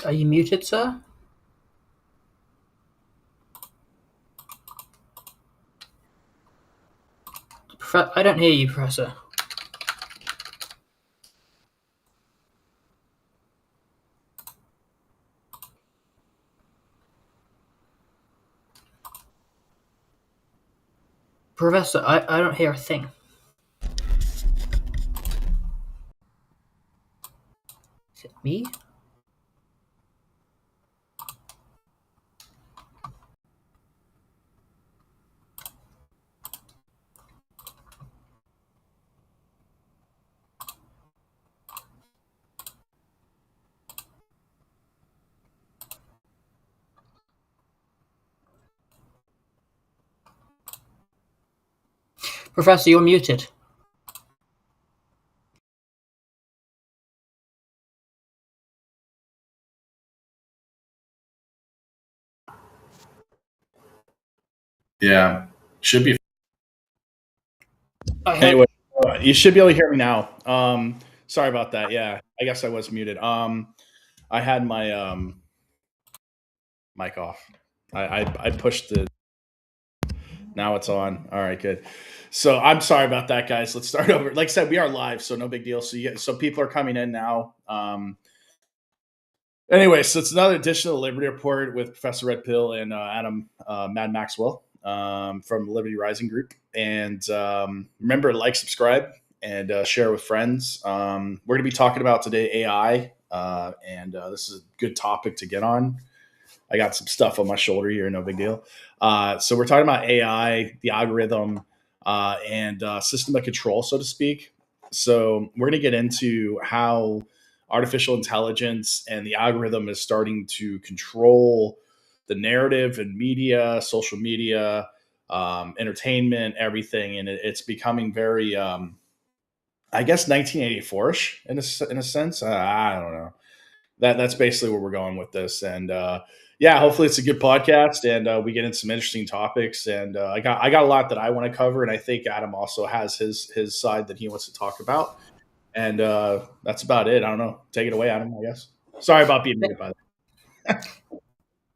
Are you muted, sir? I don't hear you, Professor. Professor, I don't hear a thing. Is it me? Professor, you're muted. Yeah, should be. Anyway, you should be able to hear me now. Sorry about that. Yeah, I guess I was muted. I had my mic off. I pushed the. Now it's on. All right, good. So I'm sorry about that, guys. Let's start over. Like I said, we are live, so no big deal. So people are coming in now. Anyway, so it's another edition of the Liberty Report with Professor Red Pill and Adam Mad Maxwell from Liberty Rising Group. And remember, like, subscribe, and share with friends. We're going to be talking about today AI, and this is a good topic to get on. I got some stuff on my shoulder here, no big deal. So we're talking about AI, the algorithm, and system of control, so to speak. So we're going to get into how artificial intelligence and the algorithm is starting to control the narrative and media, social media, entertainment, everything, and it's becoming very, I guess, 1984ish in a sense. I don't know. That's basically where we're going with this, and yeah, hopefully it's a good podcast, and we get into some interesting topics. And I got a lot that I want to cover, and I think Adam also has his side that he wants to talk about. And that's about it. I don't know. Take it away, Adam, I guess. Sorry about being muted, by the way.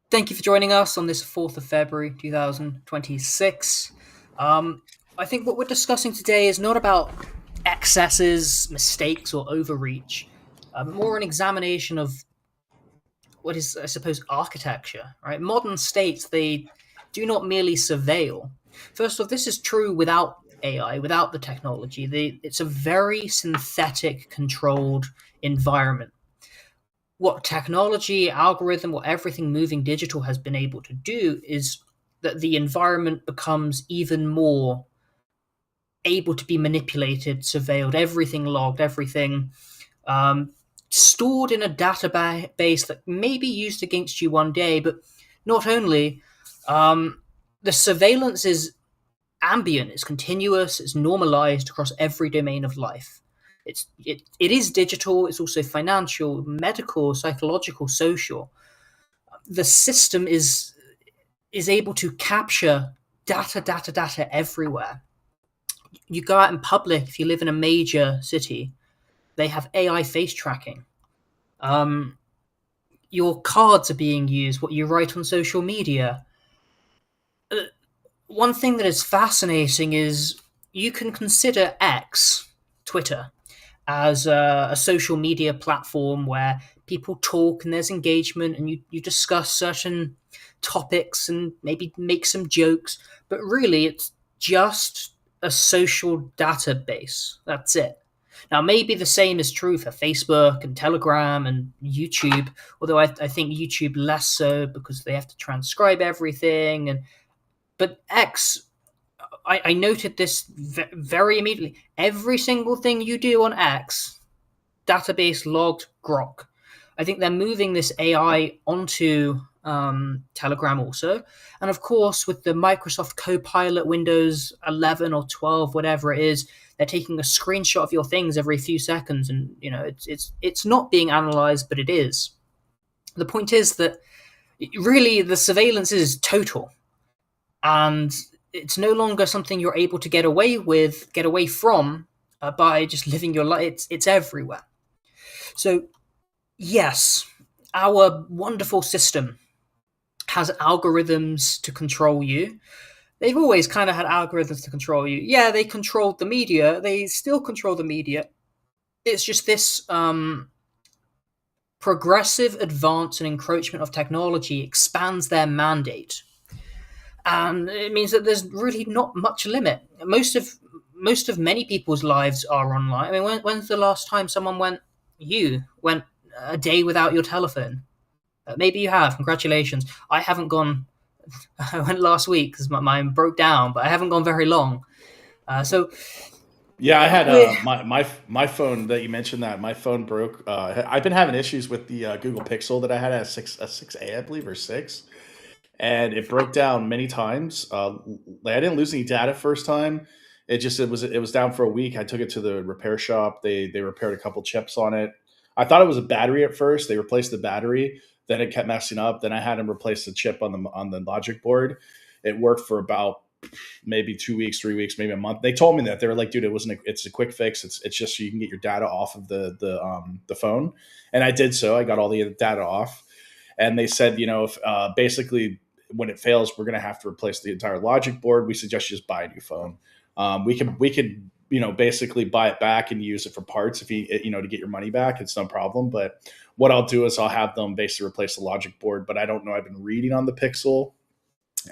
Thank you for joining us on this 4th of February 2026. I think what we're discussing today is not about excesses, mistakes, or overreach, but more an examination of what is, I suppose, architecture. Right? Modern states, they do not merely surveil. First off, this is true without AI, without the technology. It's a very synthetic, controlled environment. What technology, algorithm, what everything moving digital has been able to do is that the environment becomes even more able to be manipulated, surveilled, everything logged, everything stored in a database that may be used against you one day. But not only, the surveillance is ambient, it's continuous, it's normalized across every domain of life. It is digital, it's also financial, medical, psychological, social. The system is able to capture data everywhere. You go out in public, if you live in a major city, they have AI face tracking. Your cards are being used, what you write on social media. One thing that is fascinating is you can consider X, Twitter, as a social media platform where people talk and there's engagement and you discuss certain topics and maybe make some jokes, but really it's just a social database. That's it. Now, maybe the same is true for Facebook and Telegram and YouTube, although I think YouTube less so because they have to transcribe everything. But X, I noted this very immediately. Every single thing you do on X, database logged grok. I think they're moving this AI onto Telegram also. And of course, with the Microsoft Copilot Windows 11 or 12, whatever it is, they're taking a screenshot of your things every few seconds. And, it's not being analyzed, but it is. The point is that really the surveillance is total. And it's no longer something you're able to get away from by just living your life. It's everywhere. So, yes, our wonderful system has algorithms to control you. They've always kind of had algorithms to control you. Yeah, they controlled the media. They still control the media. It's just this progressive advance and encroachment of technology expands their mandate, and it means that there's really not much limit. Most of many people's lives are online. I mean, when's the last time someone went a day without your telephone? Maybe you have. Congratulations. I haven't gone. I went last week because mine broke down, but I haven't gone very long. So Yeah, I had we're my phone that you mentioned that my phone broke. I've been having issues with the Google Pixel that I had at a 6A, I believe, or 6, and it broke down many times. Like I didn't lose any data first time. It was down for a week. I took it to the repair shop. They repaired a couple chips on it. I thought it was a battery at first. They replaced the battery. Then it kept messing up. Then I had them replace the chip on the logic board. It worked for about maybe 2 weeks, 3 weeks, maybe a month. They told me that. They were like, dude, it's a quick fix. It's just so you can get your data off of the phone. And I did so. I got all the data off. And they said, if basically when it fails, we're going to have to replace the entire logic board. We suggest you just buy a new phone. We could basically buy it back and use it for parts if to get your money back. It's no problem. But what I'll do is I'll have them basically replace the logic board. But I don't know. I've been reading on the Pixel,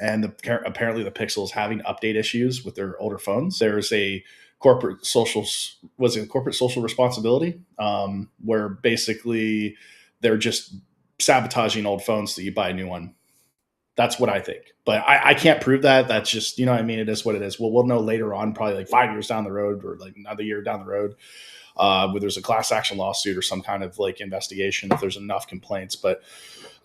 and apparently the Pixel is having update issues with their older phones. There's a corporate social responsibility, where basically they're just sabotaging old phones so you buy a new one. That's what I think, but I can't prove that. That's just, what I mean. It is what it is. We'll know later on, probably like 5 years down the road, or like another year down the road, where there's a class action lawsuit or some kind of like investigation if there's enough complaints. But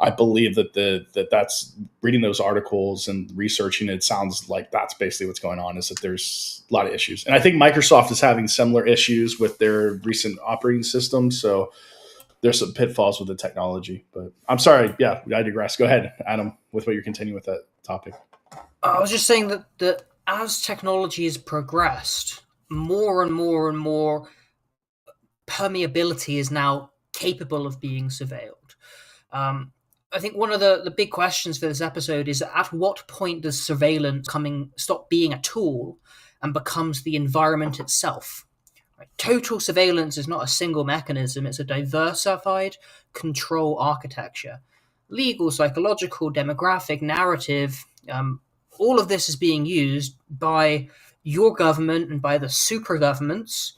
I believe that that's reading those articles and researching it sounds like that's basically what's going on, is that there's a lot of issues. And I think Microsoft is having similar issues with their recent operating system. So there's some pitfalls with the technology. But I'm sorry. Yeah, I digress. Go ahead, Adam, with what you're continuing with that topic. I was just saying that as technology has progressed, more and more and more permeability is now capable of being surveilled. I think one of the big questions for this episode is, at what point does surveillance stop being a tool and becomes the environment itself? Right? Total surveillance is not a single mechanism, it's a diversified control architecture. Legal, psychological, demographic, narrative, all of this is being used by your government and by the super governments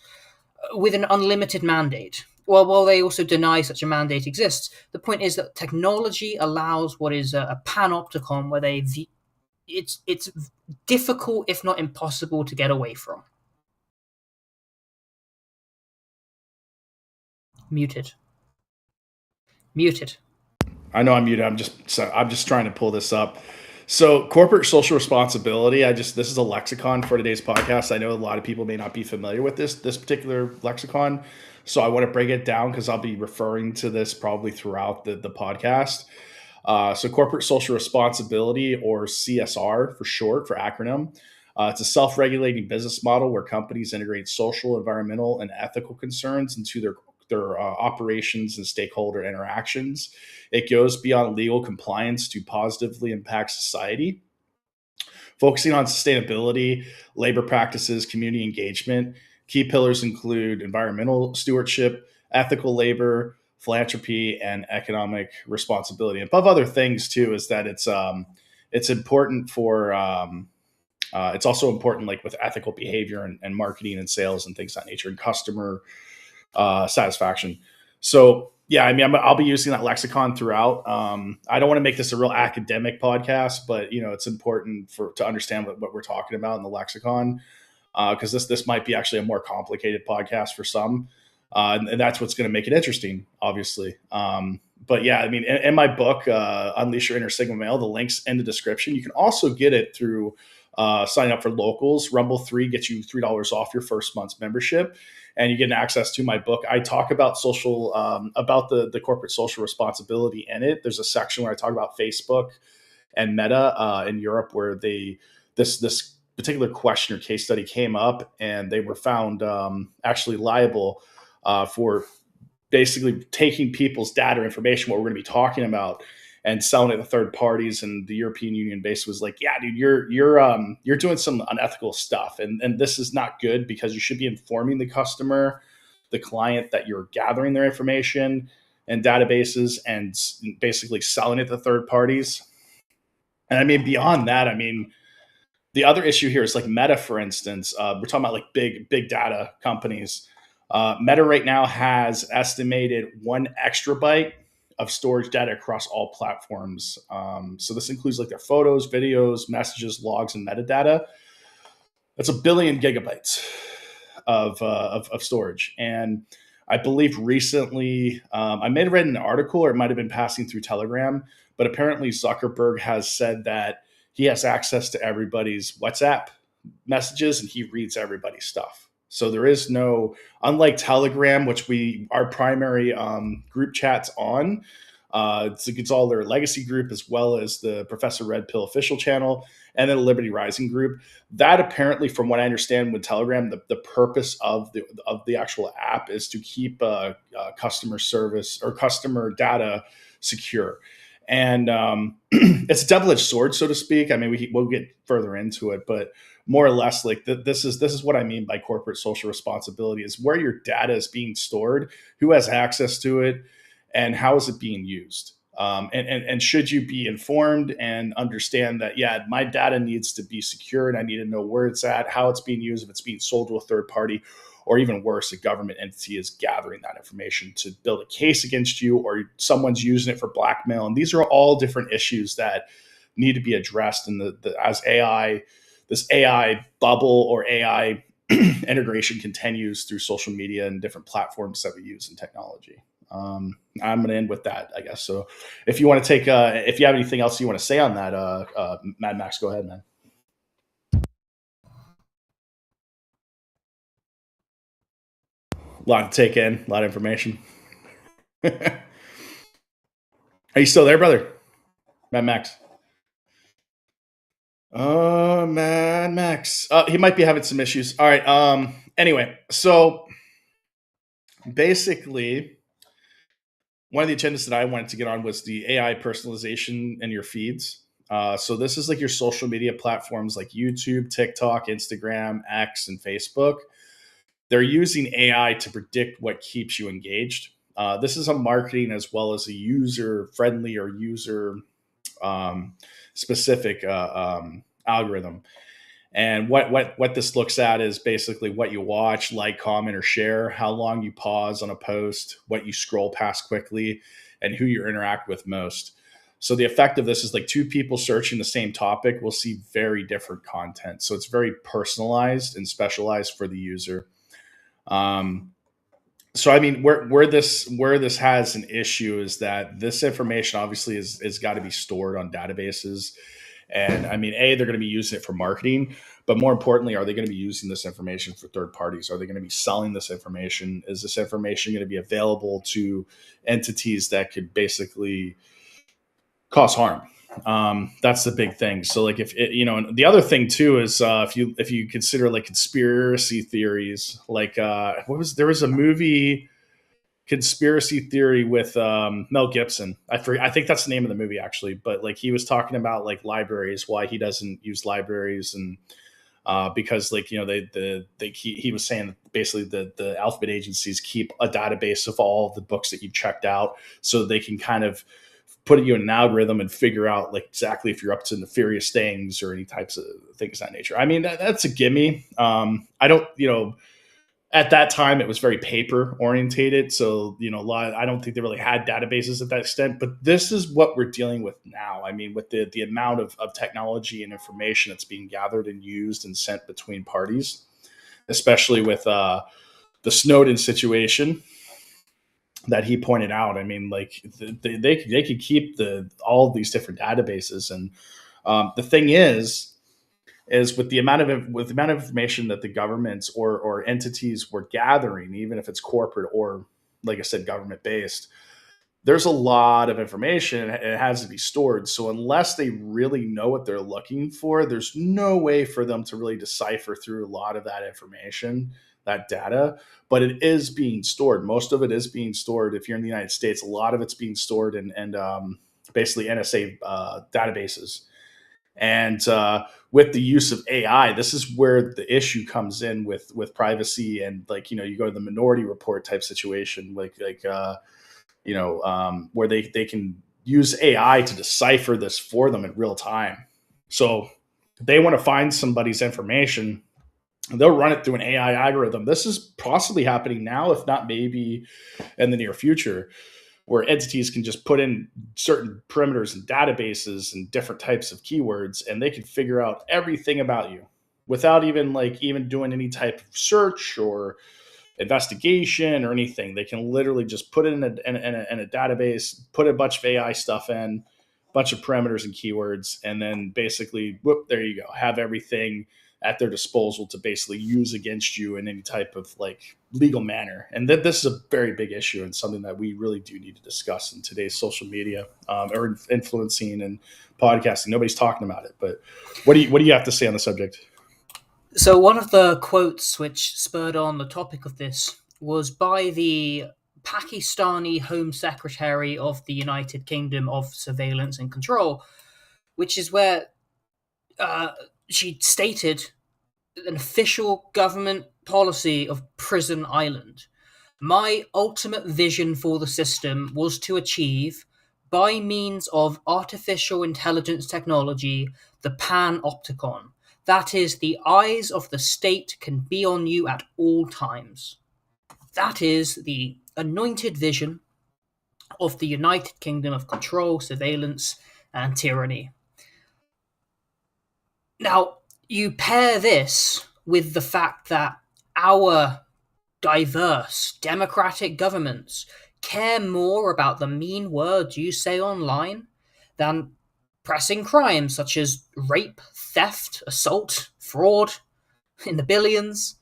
with an unlimited mandate. Well, while they also deny such a mandate exists, the point is that technology allows what is a panopticon where it's difficult, if not impossible, to get away from. Muted. I know I'm muted. I'm just trying to pull this up. So corporate social responsibility. This is a lexicon for today's podcast. I know a lot of people may not be familiar with this particular lexicon. So I want to break it down because I'll be referring to this probably throughout the podcast. So corporate social responsibility, or CSR for short, for acronym. It's a self-regulating business model where companies integrate social, environmental, and ethical concerns into their operations and stakeholder interactions. It goes beyond legal compliance to positively impact society, focusing on sustainability, labor practices, community engagement. Key pillars include environmental stewardship, ethical labor, philanthropy, and economic responsibility. Above other things, too, is that it's important for it's also important, like with ethical behavior and marketing and sales and things of that nature, and customer satisfaction. So yeah, I mean, I'll be using that lexicon throughout. I don't want to make this a real academic podcast, but it's important to understand what we're talking about in the lexicon, because this might be actually a more complicated podcast for some, and that's what's going to make it interesting, obviously. But yeah, I mean, in my book, Unleash Your Inner Sigma Male, the link's in the description. You can also get it through signing up for Locals. Rumble 3 gets you $3 off your first month's membership, and you get access to my book. I talk about about the corporate social responsibility in it. There's a section where I talk about Facebook and Meta in Europe, where this particular question or case study came up, and they were found actually liable for basically taking people's data information, what we're going to be talking about, and selling it to third parties. And the European Union basically was like, yeah, dude, you're doing some unethical stuff, and this is not good, because you should be informing the customer, the client, that you're gathering their information and databases and basically selling it to third parties. And I mean, beyond that, I mean, the other issue here is like Meta, for instance. We're talking about like big data companies. Meta right now has estimated 1 exabyte of storage data across all platforms. So this includes like their photos, videos, messages, logs, and metadata. That's 1 billion gigabytes of storage. And I believe recently, I may have read an article, or it might have been passing through Telegram, but apparently Zuckerberg has said that he has access to everybody's WhatsApp messages and he reads everybody's stuff. So there is no, unlike Telegram, which our primary group chats on, it's all their legacy group, as well as the Professor Red Pill official channel, and then a Liberty Rising group. That apparently, from what I understand with Telegram, the purpose of the actual app is to keep customer service or customer data secure. And it's a double-edged sword, so to speak. I mean, we'll get further into it, but more or less, like this is what I mean by corporate social responsibility: is where your data is being stored, who has access to it, and how is it being used. And should you be informed and understand that, yeah, my data needs to be secure and I need to know where it's at, how it's being used, if it's being sold to a third party, or even worse, a government entity is gathering that information to build a case against you, or someone's using it for blackmail. And these are all different issues that need to be addressed. And as this AI bubble or AI integration continues through social media and different platforms that we use in technology. I'm going to end with that, I guess. So if you want to take, if you have anything else you want to say on that, Mad Max, go ahead, man. A lot to take in, a lot of information. Are you still there, brother? Mad Max. Mad Max. He might be having some issues. All right. Anyway, so basically, one of the agendas that I wanted to get on was the AI personalization in your feeds. So this is like your social media platforms like YouTube, TikTok, Instagram, X, and Facebook. They're using AI to predict what keeps you engaged. This is a marketing as well as a user-friendly or user specific algorithm. And what this looks at is basically what you watch, like, comment, or share, how long you pause on a post, what you scroll past quickly, and who you interact with most. So the effect of this is like two people searching the same topic will see very different content. So it's very personalized and specialized for the user. So I mean, where this has an issue is that this information obviously is got to be stored on databases. And I mean, they're going to be using it for marketing, but more importantly, are they going to be using this information for third parties? Are they going to be selling this information? Is this information going to be available to entities that could basically cause harm? That's the big thing. So like, if it, and the other thing too is if you consider like conspiracy theories, like there was a movie, Conspiracy Theory, with Mel Gibson. I think that's the name of the movie actually, but like he was talking about like libraries, why he doesn't use libraries, and because like he was saying basically the alphabet agencies keep a database of all of the books that you've checked out, so they can kind of put you in an algorithm and figure out like exactly if you're up to nefarious things or any types of things of that nature. I mean, that's a gimme. I don't, at that time it was very paper orientated. So, I don't think they really had databases at that extent, but this is what we're dealing with now. I mean, with the amount of technology and information that's being gathered and used and sent between parties, especially with the Snowden situation that he pointed out. I mean, like they could keep all of these different databases. And the thing is with the amount of information that the governments or entities were gathering, even if it's corporate or, like I said, government based, there's a lot of information and it has to be stored. So unless they really know what they're looking for, there's no way for them to really decipher through a lot of that information, that data. But it is being stored. Most of it is being stored. If you're in the United States, a lot of it's being stored in basically NSA databases. And with the use of AI, this is where the issue comes in with privacy. And like, you go to the Minority Report type situation, where they can use AI to decipher this for them in real time. So they want to find somebody's information, they'll run it through an AI algorithm. This is possibly happening now, if not maybe in the near future, where entities can just put in certain perimeters and databases and different types of keywords, and they can figure out everything about you without even doing any type of search or investigation or anything. They can literally just put it in a database, put a bunch of AI stuff in, bunch of parameters and keywords, and then basically, whoop, there you go. Have everything at their disposal to basically use against you in any type of legal manner. And this is a very big issue and something that we really do need to discuss in today's social media or influencing and podcasting. Nobody's talking about it, but what do you have to say on the subject? So one of the quotes which spurred on the topic of this was by the Pakistani Home Secretary of the United Kingdom of Surveillance and Control, which is where she stated an official government policy of Prison Island. My ultimate vision for the system was to achieve, by means of artificial intelligence technology, the panopticon. That is, the eyes of the state can be on you at all times. That is the anointed vision of the United Kingdom of control, surveillance, and tyranny. Now, you pair this with the fact that our diverse democratic governments care more about the mean words you say online than pressing crimes such as rape, theft, assault, fraud in the billions,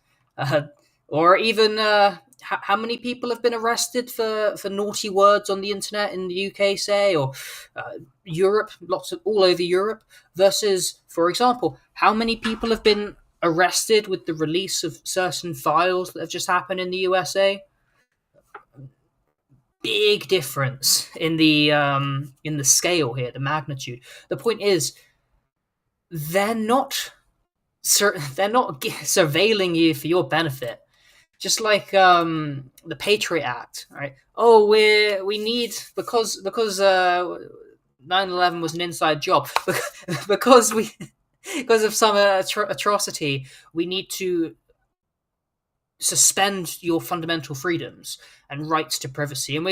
or even how many people have been arrested for naughty words on the internet in the UK, say, or Europe, all over Europe, versus, for example, how many people have been arrested with the release of certain files that have just happened in the USA. Big difference in the scale here, the magnitude. The point is, they're not surveilling you for your benefit. Just like the Patriot Act, right? Oh, we need because 9/11 was an inside job because of some atrocity, we need to suspend your fundamental freedoms and rights to privacy. And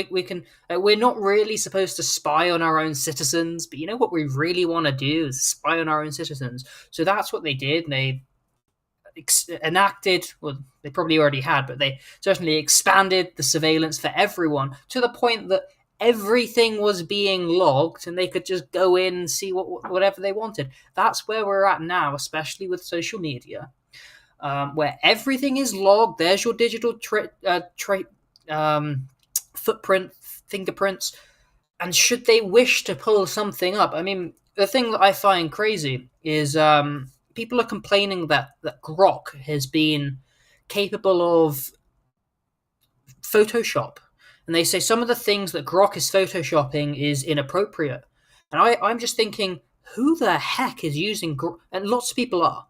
we're not really supposed to spy on our own citizens, but you know what we really want to do is spy on our own citizens. So that's what they did. And they enacted, well, they probably already had, but they certainly expanded the surveillance for everyone to the point that everything was being logged and they could just go in and see whatever they wanted. That's where we're at now, especially with social media, where everything is logged. There's your digital footprint, fingerprints. And should they wish to pull something up, I mean, the thing that I find crazy is people are complaining that Grok has been capable of Photoshop. And they say some of the things that Grok is photoshopping is inappropriate. And I'm just thinking, who the heck is using Grok? And lots of people are.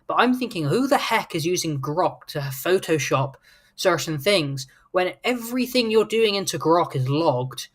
But I'm thinking, who the heck is using Grok to Photoshop certain things when everything you're doing into Grok is logged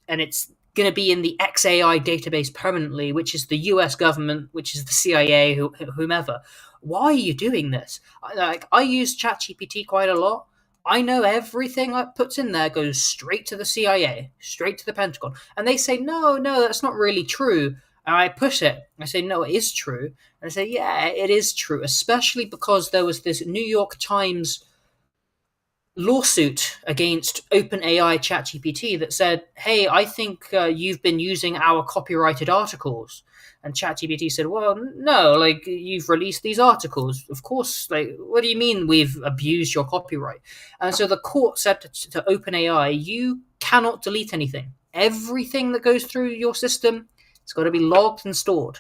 and it's going to be in the XAI database permanently, which is the US government, which is the CIA, whomever. Why are you doing this? I use ChatGPT quite a lot. I know everything that puts in there goes straight to the CIA, straight to the Pentagon. And they say, no, that's not really true. And I push it. I say, no, it is true. And I say, yeah, it is true, especially because there was this New York Times lawsuit against OpenAI ChatGPT that said, hey, I think you've been using our copyrighted articles. And ChatGPT said, well, no, you've released these articles. Of course, what do you mean we've abused your copyright? And so the court said to OpenAI, you cannot delete anything. everything that goes through your system, it's got to be logged and stored.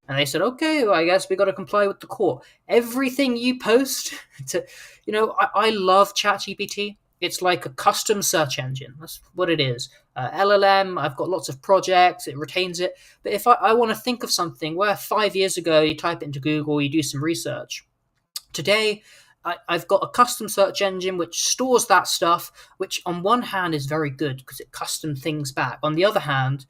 And they said, okay, well, I guess we got to comply with the court. Everything you post to, I love ChatGPT. It's like a custom search engine. That's what it is. LLM, I've got lots of projects. It retains it. But if I want to think of something where 5 years ago you type it into Google, you do some research. Today, I've got a custom search engine which stores that stuff, which on one hand is very good because it custom things back. On the other hand,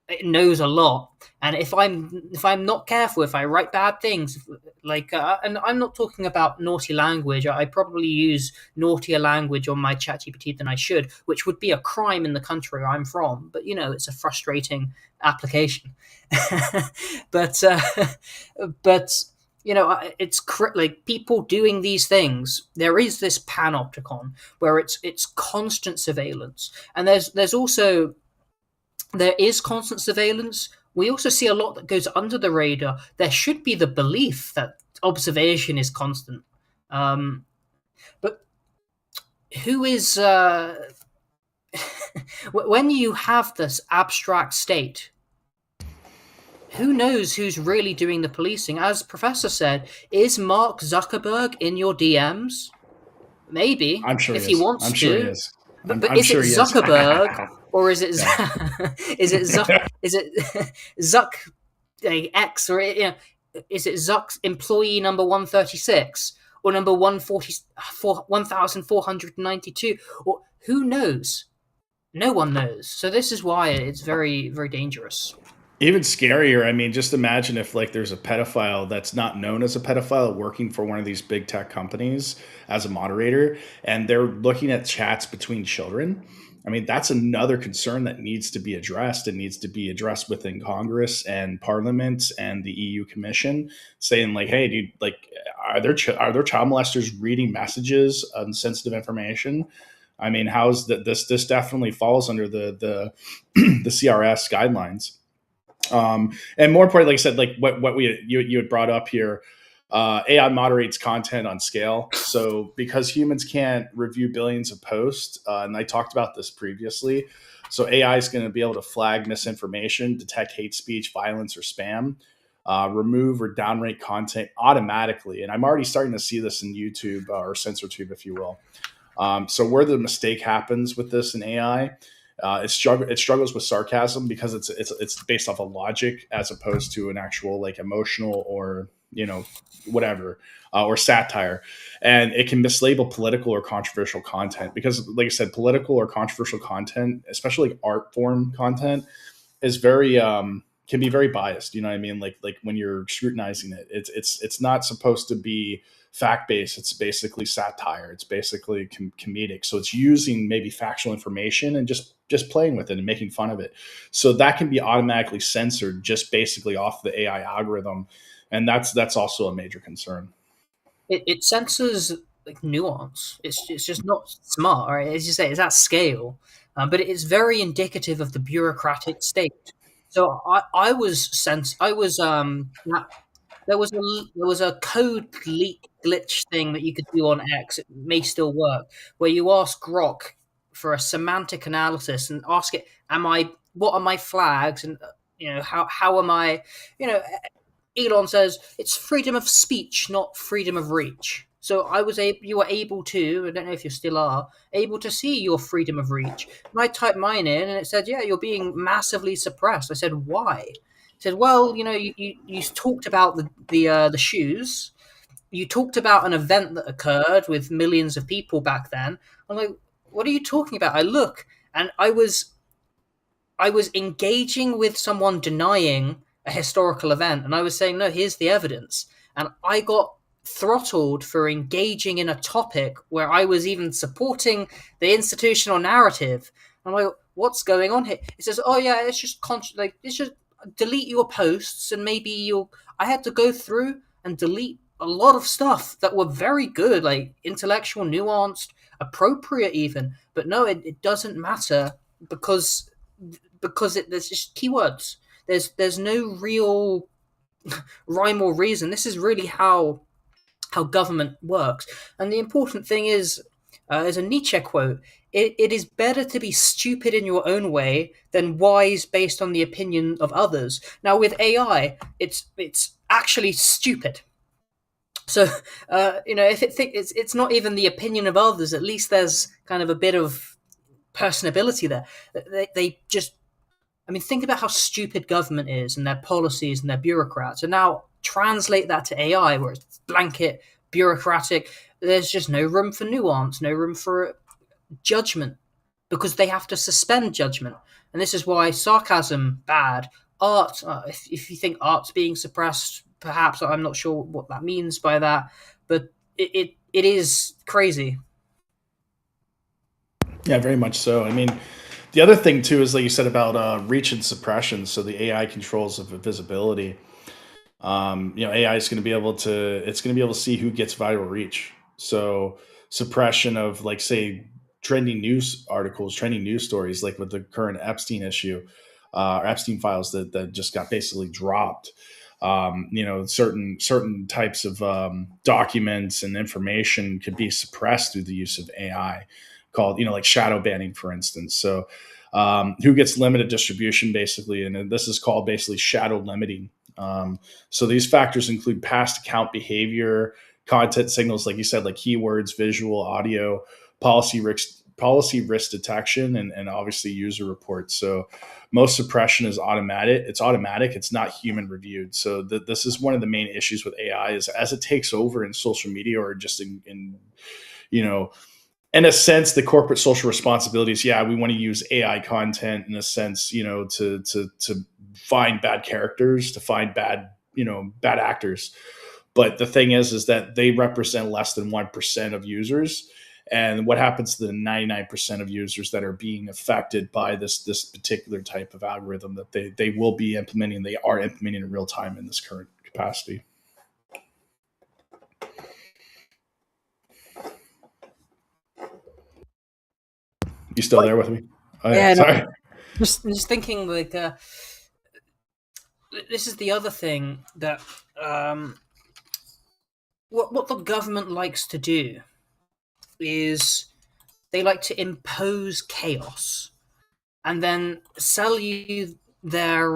it knows a lot, and if I'm not careful, if I write bad things, and I'm not talking about naughty language. I probably use naughtier language on my ChatGPT than I should, which would be a crime in the country I'm from. But it's a frustrating application. but it's like people doing these things. There is this panopticon where it's constant surveillance, and there is constant surveillance. We also see a lot that goes under the radar. There should be the belief that observation is constant. But who is... when you have this abstract state, who knows who's really doing the policing? As Professor said, is Mark Zuckerberg in your DMs? Maybe. I'm sure if he wants I'm to. sure he is. But is it Zuckerberg or is it is it Zuck X, or is it Zuck's employee number 136 or number 1492, or who knows? No one knows. So this is why it's very, very dangerous. Even scarier, I mean, just imagine if there's a pedophile that's not known as a pedophile working for one of these big tech companies as a moderator, and they're looking at chats between children. I mean, that's another concern that needs to be addressed. It needs to be addressed within Congress and Parliament and the EU Commission, saying hey, dude, are there child molesters reading messages on sensitive information? I mean, how's that? This definitely falls under the CRS guidelines. And more importantly, like I said, what you had brought up here, AI moderates content on scale. So because humans can't review billions of posts, and I talked about this previously, so AI is going to be able to flag misinformation, detect hate speech, violence, or spam, remove or downrate content automatically. And I'm already starting to see this in YouTube or CensorTube, if you will. So where the mistake happens with this in AI, it struggles with sarcasm because it's based off of logic as opposed to an actual emotional or whatever or satire, and it can mislabel political or controversial content because, like I said, political or controversial content, especially art form content, is very can be very biased. You know what I mean? Like when you're scrutinizing it, it's not supposed to be fact-based. It's basically satire. It's basically comedic. So it's using maybe factual information and just playing with it and making fun of it. So that can be automatically censored just basically off the AI algorithm. And that's also a major concern. It censors nuance. It's just not smart, right? As you say, it's at scale, but it's very indicative of the bureaucratic state. So there was a code leak glitch thing that you could do on X. It may still work, where you ask Grok for a semantic analysis and ask it, what are my flags, and how am I, Elon says it's freedom of speech, not freedom of reach. So you were able to, I don't know if you still are, able to see your freedom of reach. And I typed mine in and it said, yeah, you're being massively suppressed. I said, why? It said, well, you talked about the shoes. You talked about an event that occurred with millions of people back then. I'm like, what are you talking about? I look, and I was engaging with someone denying a historical event, and I was saying, no, here's the evidence. And I got throttled for engaging in a topic where I was even supporting the institutional narrative. I'm like, what's going on here? It says, oh yeah, it's just it's just delete your posts, and maybe I had to go through and delete a lot of stuff that were very good, like intellectual, nuanced, appropriate even. But no, it doesn't matter because there's just keywords. There's no real rhyme or reason. This is really how government works. And the important thing is, There's a Nietzsche quote: it is better to be stupid in your own way than wise based on the opinion of others. Now, with AI, it's actually stupid. So, if it's not even the opinion of others, at least there's kind of a bit of personability there. They just, I mean, think about how stupid government is and their policies and their bureaucrats, and now translate that to AI, where it's blanket, bureaucratic. There's just no room for nuance, no room for judgment, because they have to suspend judgment. And this is why sarcasm, bad. Art, if you think art's being suppressed, perhaps, I'm not sure what that means by that, but it is crazy. Yeah, very much so. I mean, the other thing too is like you said about reach and suppression. So the AI controls of visibility. AI is going to be able to it's going to be able to see who gets viral reach. So suppression of, like, say, trending news articles, trending news stories, like with the current Epstein issue, or Epstein files that just got basically dropped. Certain types of documents and information could be suppressed through the use of AI, called, like shadow banning, for instance. So who gets limited distribution, basically, and this is called basically shadow limiting. So these factors include past account behavior, content signals, like you said, like keywords, visual, audio, policy risk detection, and obviously user reports. So most suppression is automatic. It's automatic. It's not human reviewed. So this is one of the main issues with AI, is as it takes over in social media, or just in a sense, the corporate social responsibilities. Yeah, we want to use AI content in a sense, to find bad characters, to find bad actors. But the thing is that they represent less than 1% of users. And what happens to the 99% of users that are being affected by this particular type of algorithm that they will be implementing, they are implementing in real time in this current capacity? You still there with me? Oh, yeah. Sorry. No, just thinking, like, this is the other thing that what the government likes to do is they like to impose chaos and then sell you their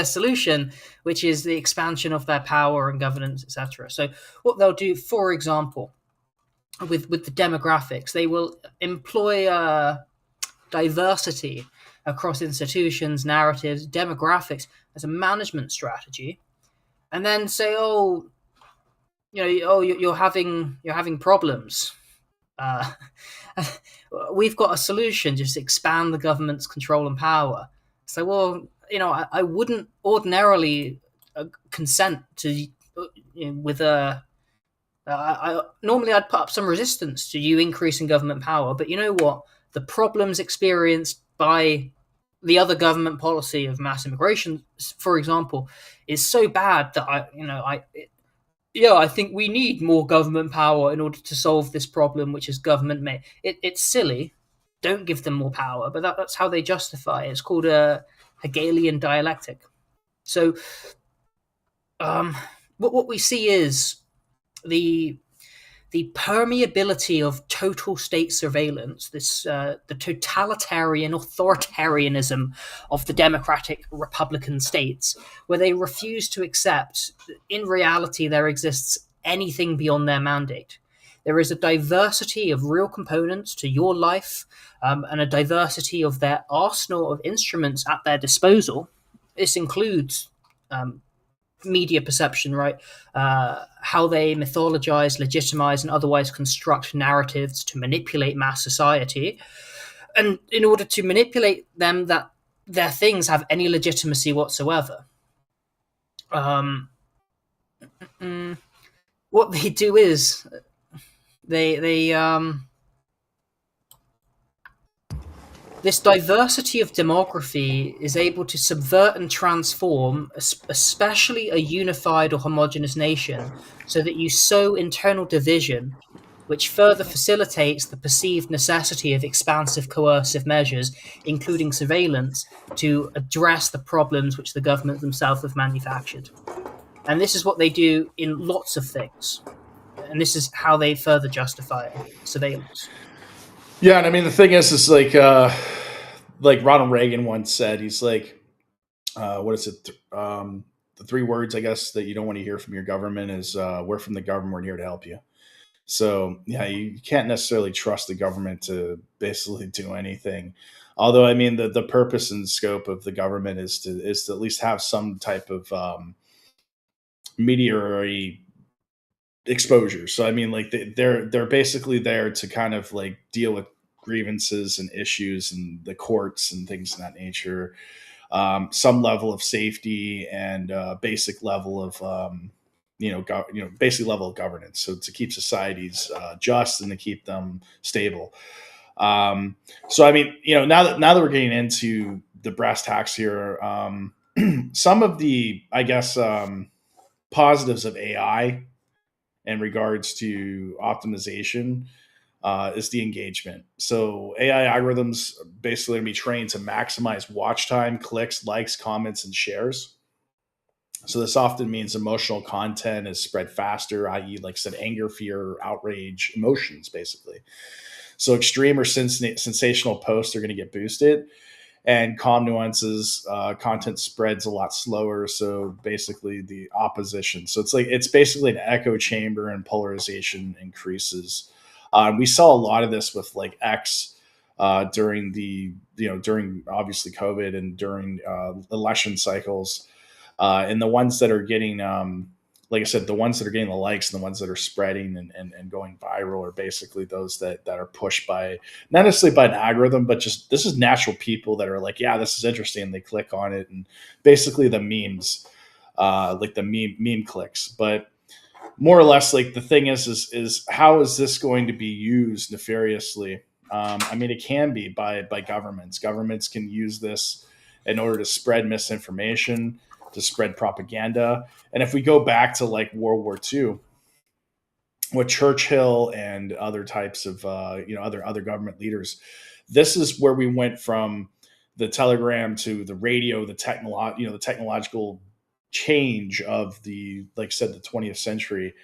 solution, which is the expansion of their power and governance, etc. So what they'll do, for example, with the demographics, they will employ diversity across institutions, narratives, demographics as a management strategy, and then say, you're having problems. We've got a solution: just expand the government's control and power. So, well, I wouldn't ordinarily consent to with a. Normally, I'd put up some resistance to you increasing government power, but you know what? The problems experienced by the other government policy of mass immigration, for example, is so bad that I think we need more government power in order to solve this problem, which is government made. It's silly. Don't give them more power, but that's how they justify it. It's called a Hegelian dialectic. So, what we see is the permeability of total state surveillance, the totalitarian authoritarianism of the democratic republican states, where they refuse to accept that in reality there exists anything beyond their mandate. There is a diversity of real components to your life, and a diversity of their arsenal of instruments at their disposal. This includes media perception, right? How they mythologize, legitimize, and otherwise construct narratives to manipulate mass society. And in order to manipulate them, that their things have any legitimacy whatsoever. What they do is this diversity of demography is able to subvert and transform, especially a unified or homogenous nation, so that you sow internal division, which further facilitates the perceived necessity of expansive coercive measures, including surveillance, to address the problems which the government themselves have manufactured. And this is what they do in lots of things. and this is how they further justify surveillance. Yeah, and I mean the thing is like Ronald Reagan once said, he's like, what is it? The three words I guess that you don't want to hear from your government is "We're from the government. We're here to help you." So yeah, you can't necessarily trust the government to basically do anything. Although I mean the purpose and scope of the government is to at least have some type of media exposure. So I mean, like they're basically there to kind of like deal with grievances and issues and the courts and things of that nature. Some level of safety and basic level of basic level of governance. So to keep societies just and to keep them stable. So I mean, now that we're getting into the brass tacks here, some of the I guess positives of AI in regards to optimization is the engagement. So AI algorithms basically be trained to maximize watch time, clicks, likes, comments, and shares. So this often means emotional content is spread faster, i.e., like I said, anger, fear, outrage, emotions, basically. So extreme or sensational posts are going to get boosted, and calm nuances content spreads a lot slower. So basically the opposition. So it's basically an echo chamber, and polarization increases. We saw a lot of this with like X during during obviously COVID and during election cycles, and the ones that are getting like I said, the ones that are getting the likes and the ones that are spreading and going viral are basically those that are pushed by, not necessarily by an algorithm, but just this is natural people that are like, yeah, this is interesting. And they click on it, and basically the memes, like the meme clicks. But more or less, like the thing is how is this going to be used nefariously? I mean, it can be by governments. Governments can use this in order to spread misinformation, to spread propaganda. And if we go back to like World War II, with Churchill and other types of other government leaders, this is where we went from the telegram to the radio, the technological change of the, like I said, the 20th century.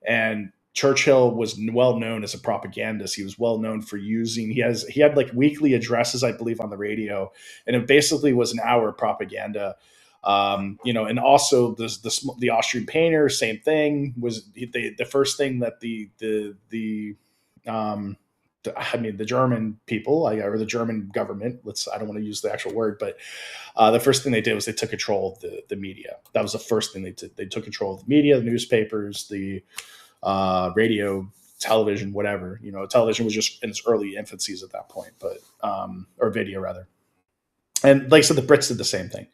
And Churchill was well known as a propagandist. He was well known for using. He had like weekly addresses, I believe, on the radio, and it basically was an hour of propaganda. And also the Austrian painter, same thing. Was the first thing that the German people, or the German government, I don't want to use the actual word, but the first thing they did was they took control of the media. That was the first thing they did. They took control of the media, the newspapers, the radio, television, whatever. Television was just in its early infancies at that point, but or video rather. And like I said, the Brits did the same thing.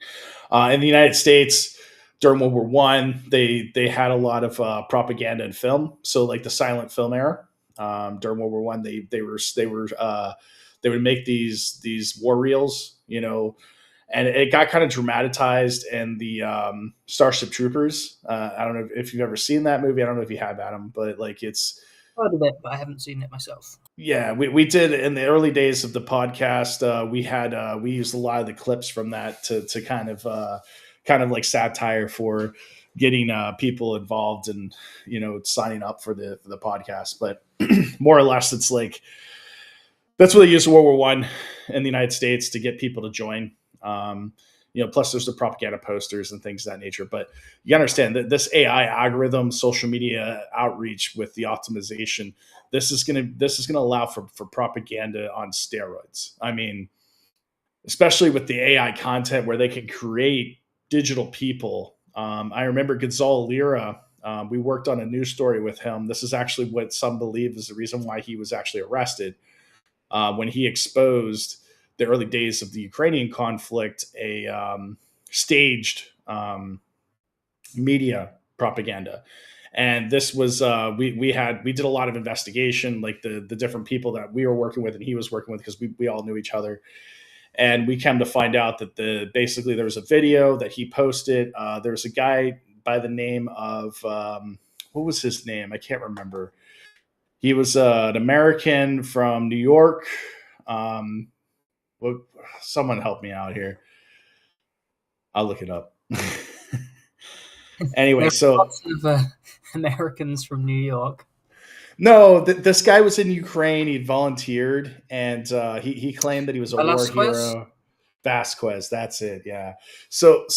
In the United States, during World War One, they had a lot of propaganda in film. So like the silent film era, during World War One, they would make these war reels, and it got kind of dramatized in the Starship Troopers. I don't know if you've ever seen that movie. I don't know if you have, Adam, but like it's. Heard of it, but I haven't seen it myself. Yeah, we did in the early days of the podcast. We used a lot of the clips from that to kind of like satire for getting people involved and signing up for the podcast. But more or less, it's like that's what they used in World War One in the United States to get people to join. Plus there's the propaganda posters and things of that nature. But you understand that this AI algorithm, social media outreach with the optimization, this is gonna allow for propaganda on steroids. I mean, especially with the AI content where they can create digital people. I remember Gonzalo Lira. We worked on a news story with him. This is actually what some believe is the reason why he was actually arrested, when he exposed the early days of the Ukrainian conflict, a staged media propaganda. And this was we did a lot of investigation, like the different people that we were working with and he was working with, because we all knew each other. And we came to find out that basically there was a video that he posted. There was a guy by the name of what was his name? I can't remember. He was an American from New York. Someone help me out here. I'll look it up. Anyway, There's so lots of Americans from New York. No, this guy was in Ukraine. He volunteered, and he claimed that he was a war Velasquez? hero. Vasquez, that's it. Yeah. So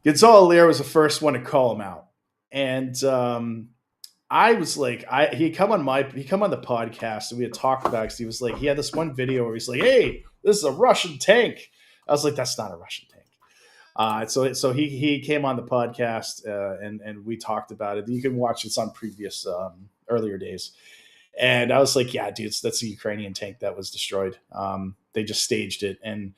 Gonzalo Lear was the first one to call him out, and I was like, he come on the podcast, and we had talked about it, 'cause he was like, he had this one video where he's like, "Hey, this is a Russian tank." I was like, "That's not a Russian tank." So he came on the podcast, and we talked about it. You can watch this on previous earlier days. And I was like, "Yeah, dude, that's a Ukrainian tank that was destroyed. They just staged it." And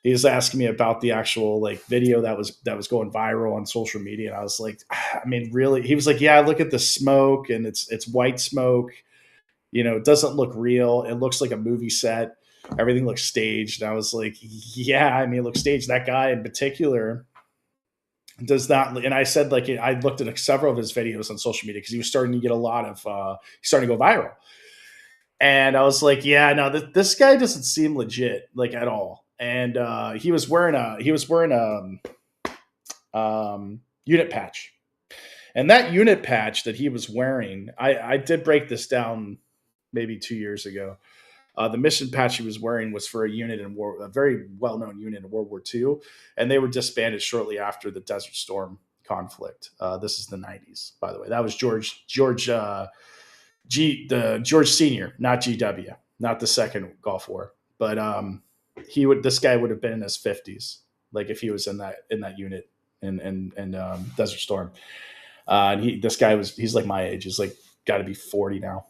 he was asking me about the actual like video that was going viral on social media, and I was like, "I mean, really?" He was like, "Yeah, look at the smoke, and it's white smoke. It doesn't look real. It looks like a movie set. Everything looks staged." And I was like, "Yeah, I mean, it looks staged." That guy in particular does not. And I said, like, I looked at several of his videos on social media because he was starting to get a lot of, he's starting to go viral. And I was like, "Yeah, no, this guy doesn't seem legit, like, at all." And he was wearing unit patch, and that unit patch that he was wearing, I did break this down maybe 2 years ago. The mission patch he was wearing was for a unit in war, a very well-known unit in World War II, and they were disbanded shortly after the Desert Storm conflict. This is the '90s, by the way. That was George George Senior, not GW, not the second Gulf War, but this guy would have been in his 50s, like if he was in that unit in Desert Storm. And this guy he's like my age. He's like got to be 40 now.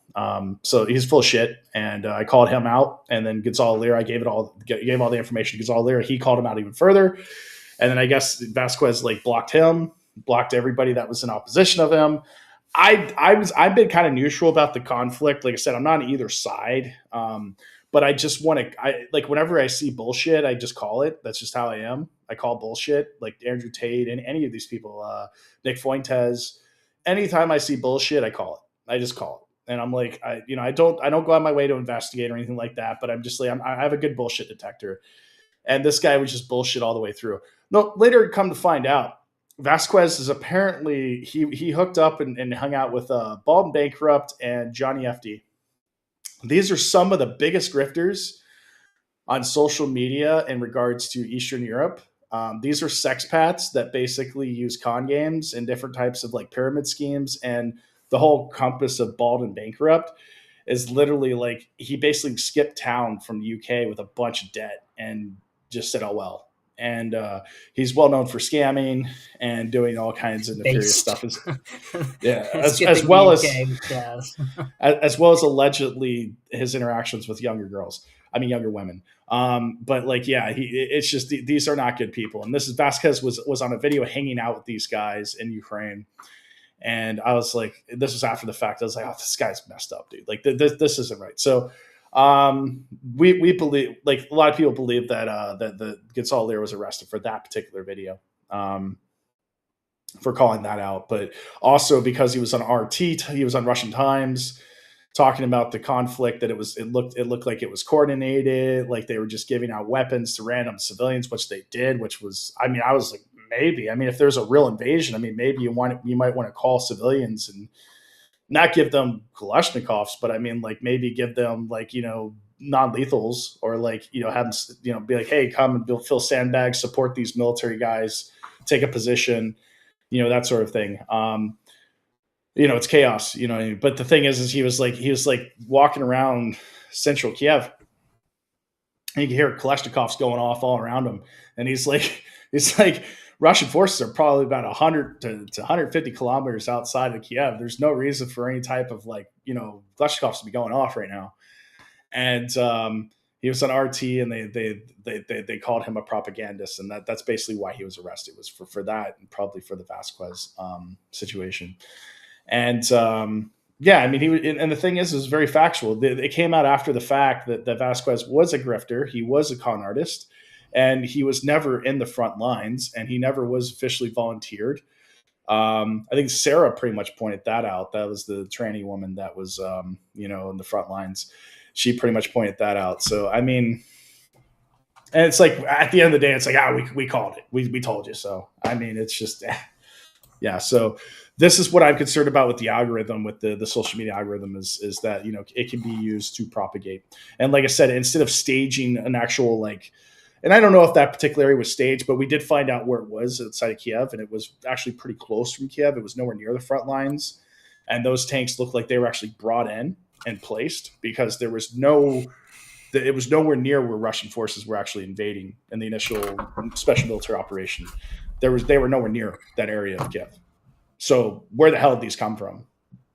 So he's full of shit. And I called him out, and then Gonzalo Lear, I gave all the information to Gonzalo Lear. He called him out even further. And then I guess Vasquez like blocked everybody that was in opposition of him. I've been kind of neutral about the conflict. Like I said, I'm not on either side. But I just want to, like, whenever I see bullshit, I just call it. That's just how I am. I call bullshit, like Andrew Tate and any of these people, Nick Fuentes. Anytime I see bullshit, I call it. I just call it. And I'm like, I don't go out my way to investigate or anything like that. But I'm just like, I have a good bullshit detector. And this guy was just bullshit all the way through. No, later come to find out, Vasquez is apparently, he hooked up and hung out with Bald and Bankrupt and Johnny FD. These are some of the biggest grifters on social media in regards to Eastern Europe. These are sexpats that basically use con games and different types of like pyramid schemes. And the whole compass of Bald and Bankrupt is literally like, he basically skipped town from the UK with a bunch of debt and just said, "Oh, well." And he's well known for scamming and doing all kinds of nefarious stuff. As well as allegedly his interactions with younger women. But like, yeah, it's just these are not good people. And this is Vasquez was on a video hanging out with these guys in Ukraine. And I was like, this was after the fact. I was like, "Oh, this guy's messed up, dude. Like this isn't right." So we believe, like, a lot of people believe that the Gonzalo Lear was arrested for that particular video, for calling that out, but also because he was on he was on Russian Times talking about the conflict, that it looked like it was coordinated, like they were just giving out weapons to random civilians, which they did, which was, I mean, I was like, maybe, I mean, if there's a real invasion, I mean, maybe you might want to call civilians and not give them Kalashnikovs, but I mean, like, maybe give them, like, non-lethals, or like, have them, be like, "Hey, come and fill sandbags, support these military guys, take a position," that sort of thing. It's chaos, what I mean? But the thing is he was like walking around central Kiev, and you can hear Kalashnikovs going off all around him. And he's like, Russian forces are probably about 100 to 150 kilometers outside of Kiev. There's no reason for any type of Kalashnikovs to be going off right now. And he was on RT, and they called him a propagandist, and that's basically why he was arrested, was for that, and probably for the Vasquez situation. And yeah, I mean, and the thing is, it was very factual. It came out after the fact that Vasquez was a grifter, he was a con artist, and he was never in the front lines, and he never was officially volunteered. I think Sarah pretty much pointed that out. That was the tranny woman that was, in the front lines. She pretty much pointed that out. So, I mean, and it's like, at the end of the day, it's like, we called it. We told you so. I mean, it's just, Yeah. So this is what I'm concerned about with the algorithm, with the social media algorithm is that, it can be used to propagate. And like I said, instead of staging an actual and I don't know if that particular area was staged, but we did find out where it was outside of Kiev, and it was actually pretty close from Kiev. It was nowhere near the front lines. And those tanks looked like they were actually brought in and placed because it was nowhere near where Russian forces were actually invading in the initial special military operation. They were nowhere near that area of Kiev. So where the hell did these come from?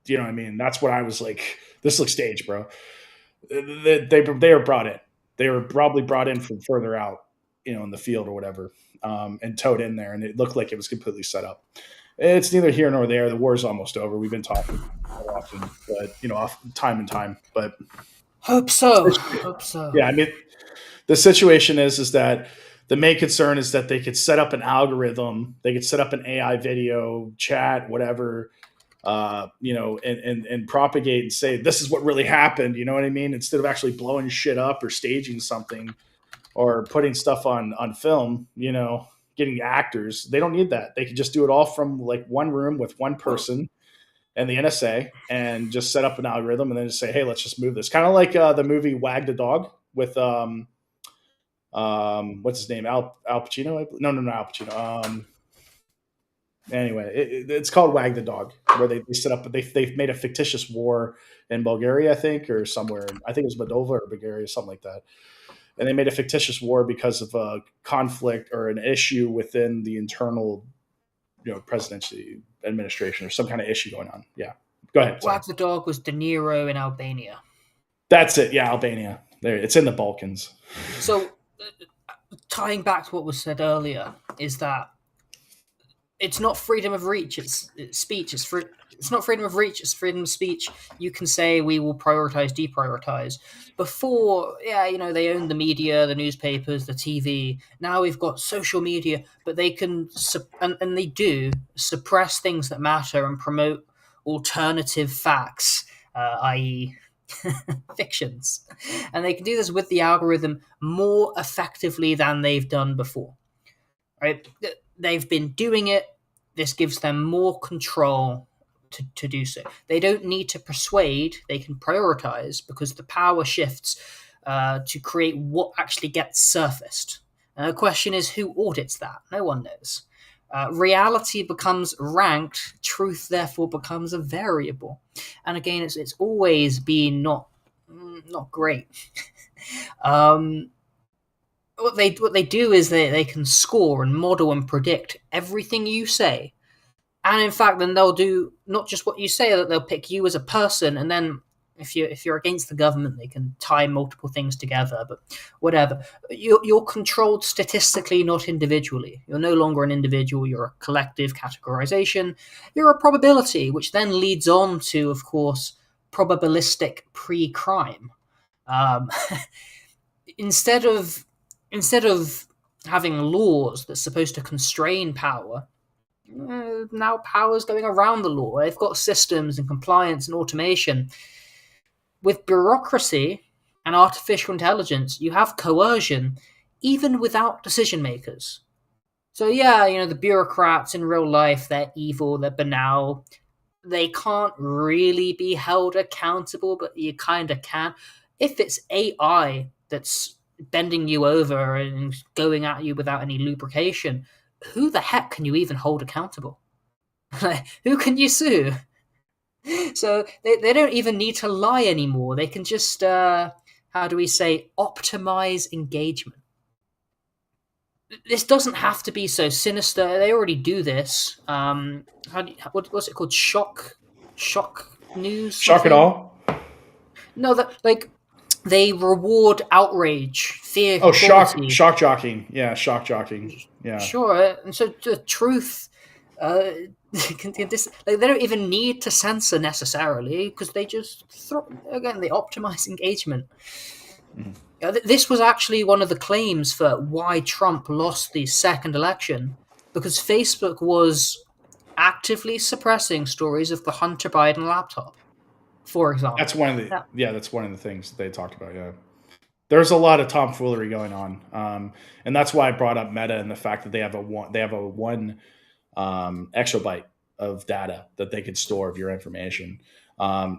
You know what I mean? That's what I was like, this looks staged, bro. They were brought in. They were probably brought in from further out, in the field or whatever, and towed in there. And it looked like it was completely set up. It's neither here nor there. The war's almost over. We've been talking often, but, off time and time. But hope so. Hope so. Yeah, I mean, the situation is that the main concern is that they could set up an algorithm, they could set up an AI video, chat, whatever, and propagate and say, this is what really happened. You know what I mean? Instead of actually blowing shit up or staging something or putting stuff on film, getting actors, they don't need that. They could just do it all from one room with one person and the NSA and just set up an algorithm and then just say, hey, let's just move this. Kind of like the movie Wag the Dog with, what's his name? Al Pacino? No, Al Pacino. Anyway, it's called Wag the Dog, where they set up, they've made a fictitious war in Bulgaria, I think, or somewhere. I think it was Moldova or Bulgaria, something like that. And they made a fictitious war because of a conflict or an issue within the internal, presidency administration or some kind of issue going on. Yeah. Go ahead. Wag the Dog was De Niro in Albania. That's it. Yeah, Albania. There, it's in the Balkans. So, tying back to what was said earlier, is that it's not freedom of reach, it's speech. It's not freedom of reach, it's freedom of speech. You can say we will prioritize, deprioritize. Before, they owned the media, the newspapers, the TV. Now we've got social media, but they can, and they do, suppress things that matter and promote alternative facts, i.e., fictions. And they can do this with the algorithm more effectively than they've done before. Right? They've been doing it. This gives them more control to do so. They don't need to persuade. They can prioritize because the power shifts to create what actually gets surfaced. And the question is, who audits that? No one knows. Reality becomes ranked. Truth, therefore, becomes a variable. And again, it's always been not great. What they do is they can score and model and predict everything you say, and in fact, then they'll do not just what you say. That they'll pick you as a person, and then if you're against the government, they can tie multiple things together. But whatever, you're controlled statistically, not individually. You're no longer an individual. You're a collective categorization. You're a probability, which then leads on to, of course, probabilistic pre-crime. Instead of having laws that's supposed to constrain power, now power's going around the law. They've got systems and compliance and automation. With bureaucracy and artificial intelligence, you have coercion even without decision makers. So the bureaucrats in real life, they're evil, they're banal. They can't really be held accountable, but you kind of can. If it's AI that's bending you over and going at you without any lubrication, who the heck can you even hold accountable? Who can you sue? So they don't even need to lie anymore. They can just, optimize engagement. This doesn't have to be so sinister. They already do this. What's it called? Shock news? Shock it all? No, they reward outrage, fear. Oh, shock jockeying. Yeah, shock jockeying. Yeah. Sure. And so the truth, they don't even need to censor necessarily because they just they optimize engagement. Mm. This was actually one of the claims for why Trump lost the second election, because Facebook was actively suppressing stories of the Hunter Biden laptop, for example. That's one of the that's one of the things they talked about. Yeah, there's a lot of tomfoolery going on, and that's why I brought up Meta and the fact that they have a one exabyte of data that they could store of your information.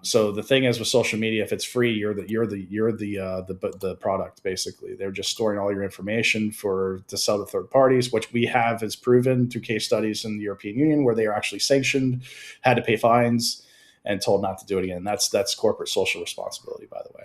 So the thing is with social media, if it's free, you're the product. Basically, they're just storing all your information to sell to third parties, which we have is proven through case studies in the European Union where they are actually sanctioned, had to pay fines, and told not to do it again. That's corporate social responsibility, by the way.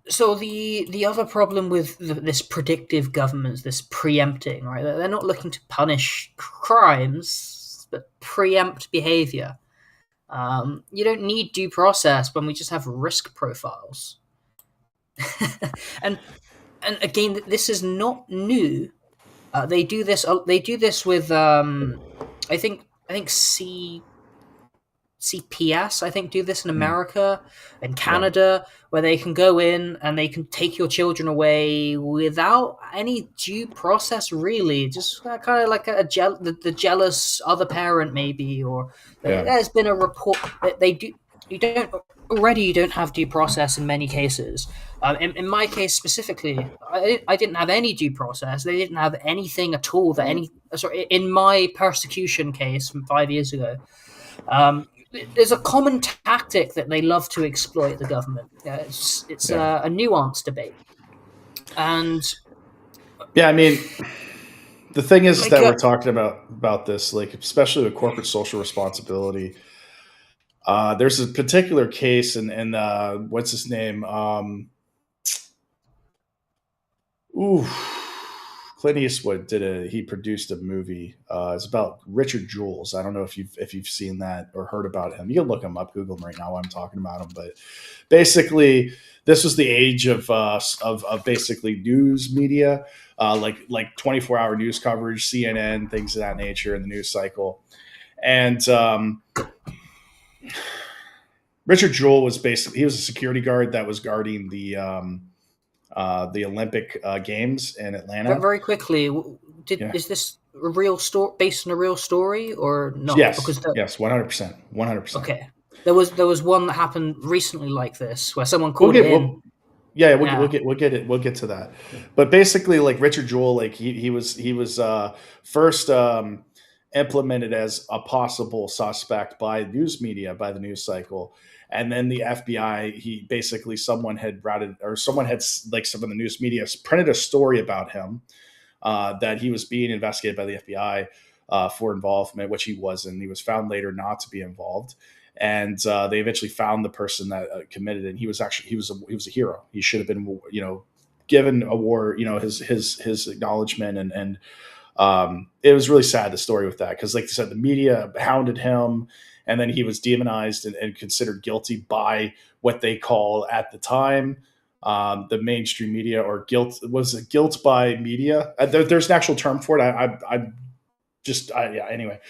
So the other problem with this predictive governance, this preempting, right? They're not looking to punish crimes, but preempt behavior. You don't need due process when we just have risk profiles. and again, this is not new. They do this. They do this with I think CPS, I think, do this in America and Canada, where they can go in and they can take your children away without any due process, really. Just kind of like the jealous other parent, maybe, or there's been a report that they do. You don't have due process in many cases. In my case specifically, I didn't have any due process. They didn't have anything at all. In my persecution case from 5 years ago. There's a common tactic that they love to exploit, the government. It's a nuance debate. And I mean, the thing is that we're talking about this, like, especially with corporate social responsibility. There's a particular case in what's his name? Clint Eastwood he produced a movie. It's about Richard Jules. I don't know if you've seen that or heard about him. You can look him up, Google him right now while I'm talking about him. But basically, this was the age of basically news media, like 24-hour news coverage, CNN, things of that nature in the news cycle. And Richard Jewell was he was a security guard that was guarding the Olympic Games in Atlanta. Very quickly, is this a real story, based on a real story, or not? Yes, 100%. Okay, there was one that happened recently like this, where someone called in. We'll get to that. But basically, like, Richard Jewell, like he was first implemented as a possible suspect by news media, by the news cycle. And then the FBI, someone had like some of the news media printed a story about him that he was being investigated by the FBI for involvement, which he wasn't. He was found later not to be involved, and they eventually found the person that committed it. And he was a hero. He should have been, given award, his acknowledgement, and it was really sad, the story with that, because, like you said, the media hounded him. And then he was demonized and considered guilty by what they call at the time the mainstream media, or guilt. Was it guilt by media? There's an actual term for it. Anyway.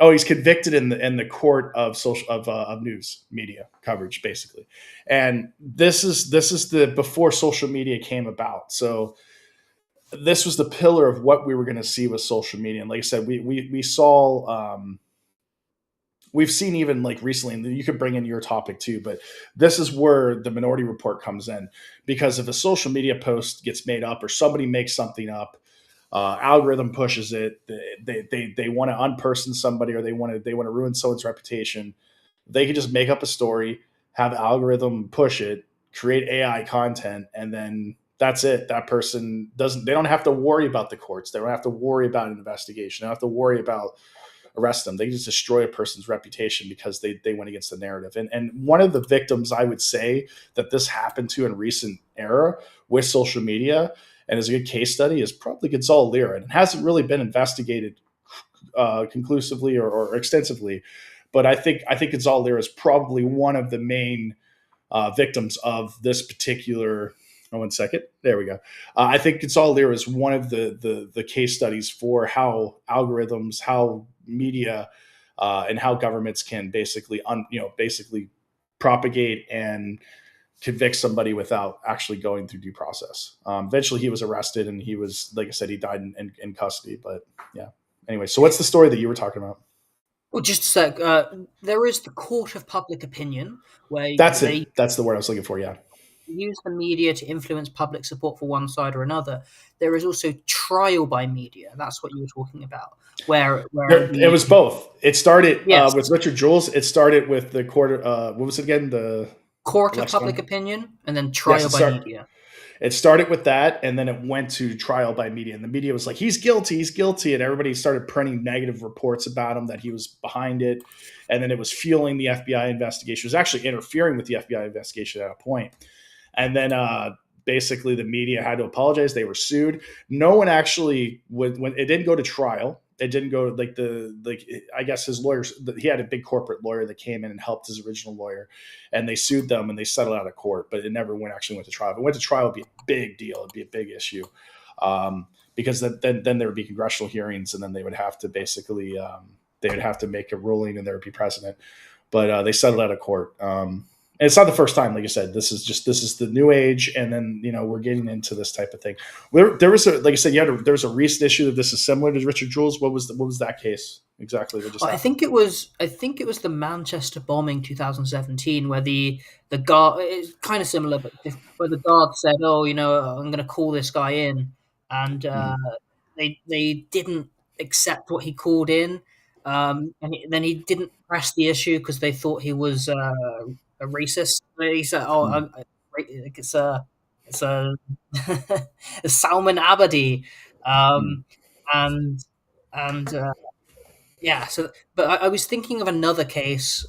He's convicted in the court of news media coverage, basically. And this is the before social media came about. So this was the pillar of what we were going to see with social media. And like I said, we saw. We've seen even like recently, and you could bring in your topic too, but this is where the Minority Report comes in, because if a social media post gets made up or somebody makes something up, algorithm pushes it. They want to unperson somebody, or they want to ruin someone's reputation. They can just make up a story, have algorithm push it, create AI content, and then that's it. That person they don't have to worry about the courts. They don't have to worry about an investigation. They don't have to worry about arrest them. They just destroy a person's reputation because they went against the narrative. And one of the victims, I would say, that this happened to in recent era with social media, and is a good case study, is probably Gonzalo Lira. And it hasn't really been investigated conclusively or extensively, but I think Gonzalo Lira is probably one of the main victims of this particular. Oh, 1 second. There we go. I think Gonzalo Lira is one of the case studies for how algorithms, how media, and how governments can basically propagate and convict somebody without actually going through due process. Eventually, he was arrested, and he was, like I said, he died in custody. But yeah. Anyway, so what's the story that you were talking about? Well, just a sec. There is the court of public opinion, where that's it. That's the word I was looking for. Yeah. use the media to influence public support for one side or another. There is also trial by media. That's what you were talking about, where It was both. It started yes, with Richard Jules. It started with the court. What was it again? The court of Lexicon? public opinion, and then Yes, trial by media. It started with that, and then it went to trial by media. And the media was like, he's guilty. And everybody started printing negative reports about him, that he was behind it. And then it was fueling the FBI investigation. It was actually interfering with the FBI investigation at a point. And then basically the media had to apologize. They were sued. No one actually when it didn't go to trial. It didn't go I guess his lawyers, he had a big corporate lawyer that came in and helped his original lawyer, and they sued them and they settled out of court, but it never actually went to trial. If it went to trial, it'd be a big deal. It'd be a big issue. Because then there would be congressional hearings, and then they would have to basically, they would have to make a ruling, and there would be precedent, but they settled out of court. And it's not the first time, like I said. This is the new age, and then we're getting into this type of thing. There was like I said, there was a recent issue that this is similar to Richard Jules. What was that case exactly? I think it was the Manchester bombing 2017, where the guard, it's kind of similar, but where the guard said, "Oh, I'm going to call this guy in," and they didn't accept what he called in, and then he didn't press the issue because they thought he was a racist. He said, "Oh, it's a Salman Abadi," and yeah. So, but I was thinking of another case.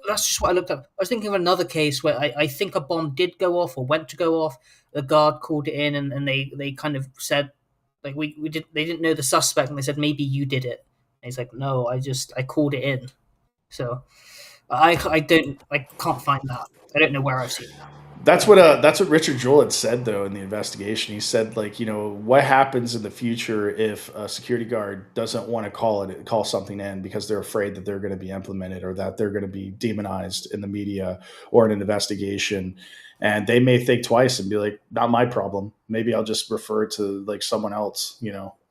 That's just what I looked up. I was thinking of another case where I think a bomb did go off or went to go off. The guard called it in, and they kind of said, like, they didn't know the suspect, and they said, maybe you did it. And he's like, no, I called it in. So I can't find that. I don't know where I've seen that. That's what Richard Jewell had said, though, in the investigation. He said, like, what happens in the future if a security guard doesn't want to call something in because they're afraid that they're going to be implemented, or that they're going to be demonized in the media or in an investigation. And they may think twice and be like, not my problem. Maybe I'll just refer it to like someone else,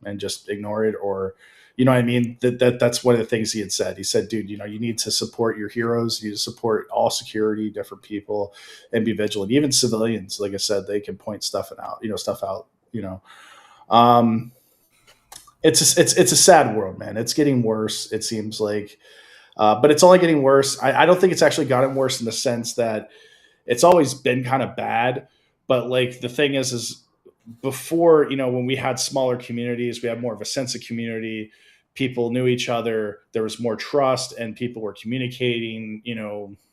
and just ignore it, or you know what I mean? That's one of the things he had said. He said, dude, you need to support your heroes. You need to support all security, different people, and be vigilant. Even civilians, like I said, they can point stuff out. It's a sad world, man. It's getting worse, it seems like. But it's only getting worse. I don't think it's actually gotten worse in the sense that it's always been kind of bad. But like the thing is before, when we had smaller communities, we had more of a sense of community. People knew each other. There was more trust, and people were communicating,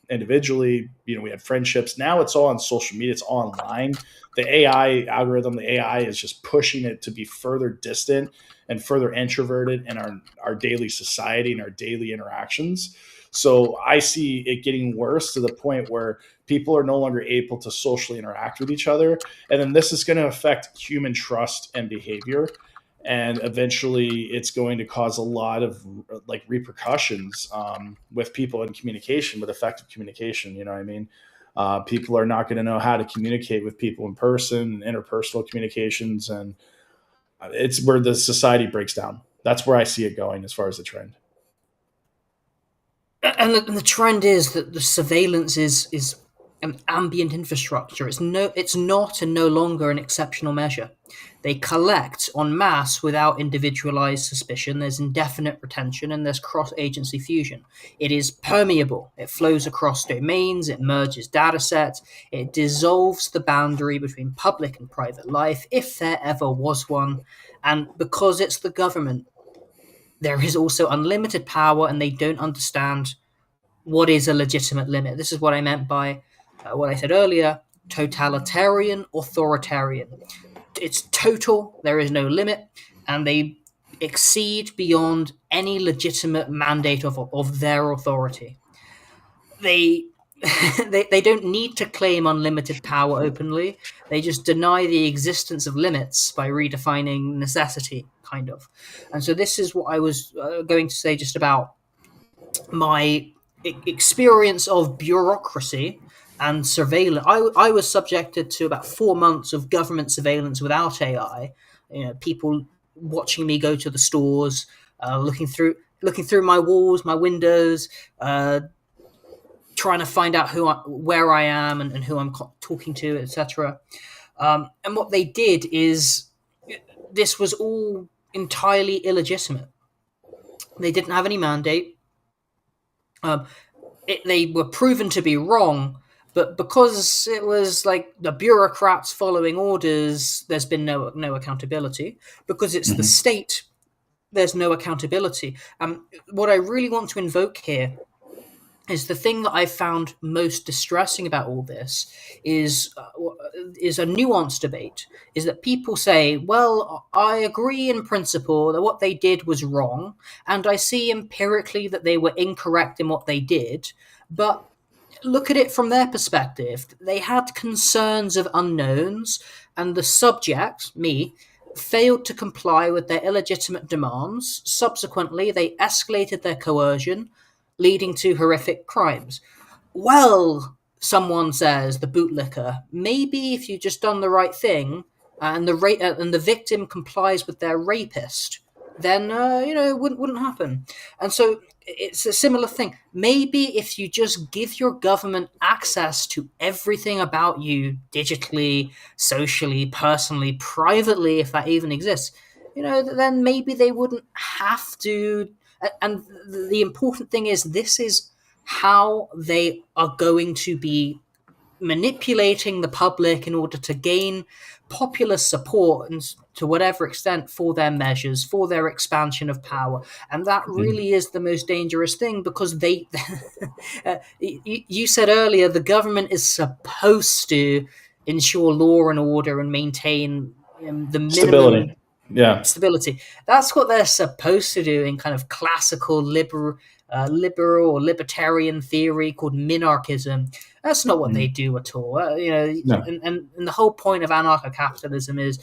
individually. We had friendships. Now it's all on social media. It's all online. The AI algorithm, the AI is just pushing it to be further distant and further introverted in our daily society and our daily interactions. So I see it getting worse to the point where people are no longer able to socially interact with each other. And then this is going to affect human trust and behavior. And eventually it's going to cause a lot of like repercussions with people in communication, with effective communication. You know what I mean? People are not going to know how to communicate with people in person, interpersonal communications. And it's where the society breaks down. That's where I see it going as far as the trend. And the trend is that the surveillance is an ambient infrastructure. It's not and no longer an exceptional measure. They collect en masse without individualized suspicion. There's indefinite retention, and there's cross-agency fusion. It is permeable. It flows across domains. It merges data sets. It dissolves the boundary between public and private life, if there ever was one. And because it's the government, there is also unlimited power, and they don't understand what is a legitimate limit. This is what I meant by what I said earlier: totalitarian, authoritarian. It's total, there is no limit, and they exceed beyond any legitimate mandate of their authority. They don't need to claim unlimited power openly. They just deny the existence of limits by redefining necessity, kind of. And so this is what I was going to say just about my experience of bureaucracy and surveillance. I was subjected to about 4 months of government surveillance without AI. People watching me go to the stores, looking through my walls, my windows, trying to find out where I am and who I'm talking to, etc. And what they did is, this was all entirely illegitimate. They didn't have any mandate. They were proven to be wrong, but because it was like the bureaucrats following orders, there's been no accountability. Because it's the state, there's no accountability. What I really want to invoke here is the thing that I found most distressing about all this is a nuanced debate. Is that people say, well, I agree in principle that what they did was wrong, and I see empirically that they were incorrect in what they did, but look at it from their perspective. They had concerns of unknowns, and the subject, me, failed to comply with their illegitimate demands. Subsequently, they escalated their coercion, leading to horrific crimes. Well, someone says, the bootlicker, maybe if you just done the right thing and the victim complies with their rapist, then it wouldn't happen. And so it's a similar thing. Maybe if you just give your government access to everything about you, digitally, socially, personally, privately, if that even exists, then maybe they wouldn't have to. And the important thing is, this is how they are going to be manipulating the public in order to gain popular support, and to whatever extent, for their measures, for their expansion of power. And that really is the most dangerous thing, because they you said earlier, the government is supposed to ensure law and order and maintain the minimum stability. That's what they're supposed to do in kind of classical liberal or libertarian theory called minarchism. That's not what they do at all. No. And the whole point of anarcho-capitalism is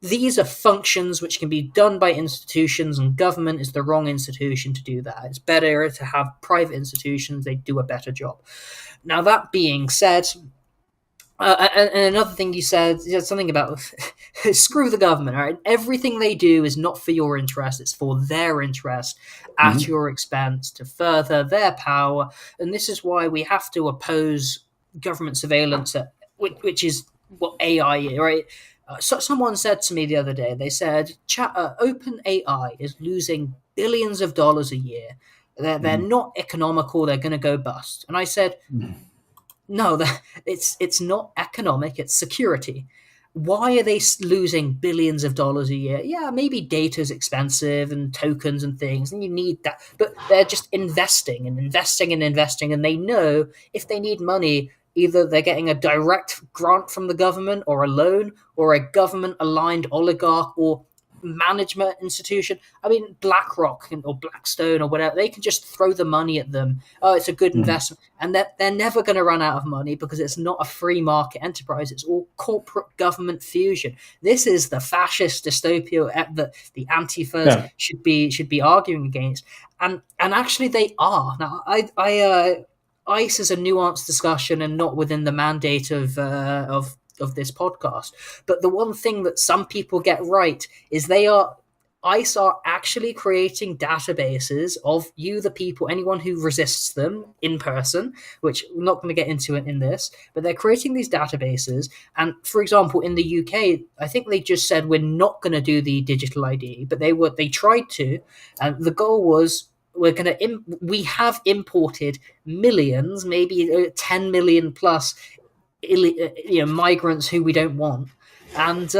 these are functions which can be done by institutions, and government is the wrong institution to do that. It's better to have private institutions. They do a better job. Now, that being said, and another thing you said something about screw the government, all right? Everything they do is not for your interest, it's for their interest at your expense to further their power. And this is why we have to oppose government surveillance, which is what AI is, right? So someone said to me the other day, they said, OpenAI is losing billions of dollars a year. They're not economical, they're going to go bust. And I said, no, it's not economic, it's security. Why are they losing billions of dollars a year? Yeah, maybe data is expensive and tokens and things, and you need that. But they're just investing and investing and investing, and they know if they need money, either they're getting a direct grant from the government or a loan or a government-aligned oligarch or management institution. I mean, BlackRock or Blackstone or whatever, they can just throw the money at them. Oh, it's a good investment. And they're never going to run out of money, because it's not a free market enterprise. It's all corporate government fusion. This is the fascist dystopia that the Antifas should be arguing against. And actually they are. Now, ICE is a nuanced discussion and not within the mandate of this podcast. But the one thing that some people get right is ICE are actually creating databases of you, the people, anyone who resists them in person, which we're not going to get into it in this, but they're creating these databases. And for example, in the UK, I think they just said, we're not going to do the digital ID, but they tried to, and the goal was, we have imported millions, maybe 10 million plus migrants who we don't want, and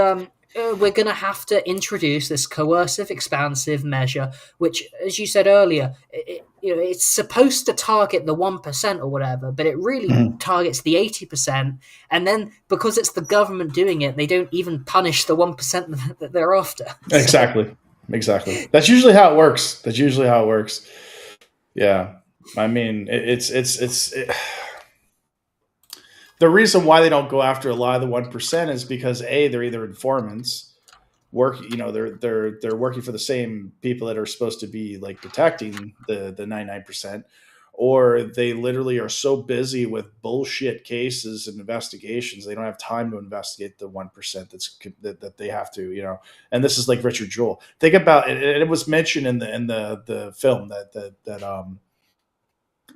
we're going to have to introduce this coercive, expansive measure, which, as you said earlier, it's supposed to target the 1% or whatever, but it really targets the 80%. And then because it's the government doing it, they don't even punish the 1% that they're after. Exactly. That's usually how it works. Yeah. I mean, it's the reason why they don't go after a lot of the 1% is because they're either informants, they're working for the same people that are supposed to be like protecting the 99%, or they literally are so busy with bullshit cases and investigations they don't have time to investigate the 1% that they have to, And this is like Richard Jewell. Think about it. It was mentioned in the film that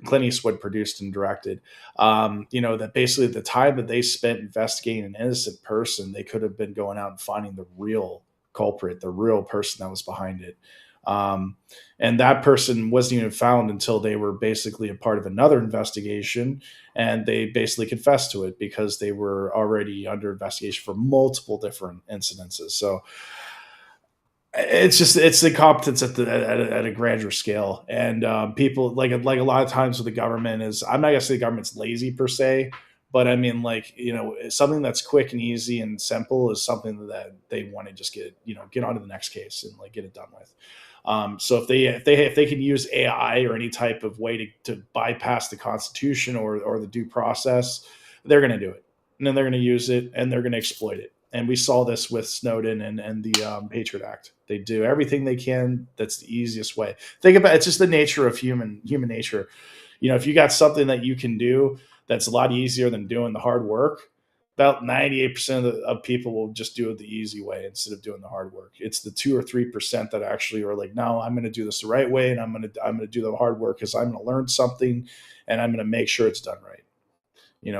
Clint Eastwood produced and directed. That basically the time that they spent investigating an innocent person, they could have been going out and finding the real culprit, the real person that was behind it. And that person wasn't even found until they were basically a part of another investigation, and they basically confessed to it because they were already under investigation for multiple different incidences. So it's incompetence at a grander scale, and people like a lot of times with the government is, I'm not gonna say the government's lazy per se, but I mean, something that's quick and easy and simple is something that they want to just get onto the next case and get it done with. So if they can use AI or any type of way to bypass the Constitution or the due process, they're going to do it, and then they're going to use it and they're going to exploit it. And we saw this with Snowden and the Patriot Act. They do everything they can. That's the easiest way. Think about it, it's just the nature of human nature. If you got something that you can do that's a lot easier than doing the hard work, about 98% of people will just do it the easy way instead of doing the hard work. It's the 2 or 3% that actually are like, no, I'm going to do this the right way, and I'm going to do the hard work because I'm going to learn something, and I'm going to make sure it's done right.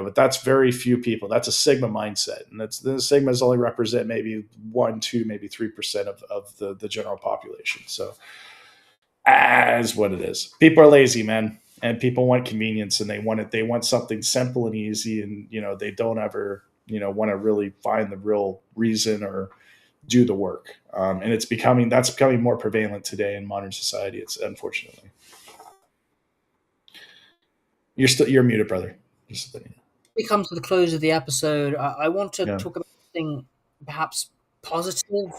But that's very few people. That's a Sigma mindset, and the Sigmas only represent maybe 1, 2, maybe 3% of the general population. So, as what it is. People are lazy, man. And people want convenience, and they want something simple and easy, and they don't ever want to really find the real reason or do the work. And that's becoming more prevalent today in modern society. It's unfortunately. You're muted, brother. Just we come to the close of the episode, I want to talk about something perhaps positive.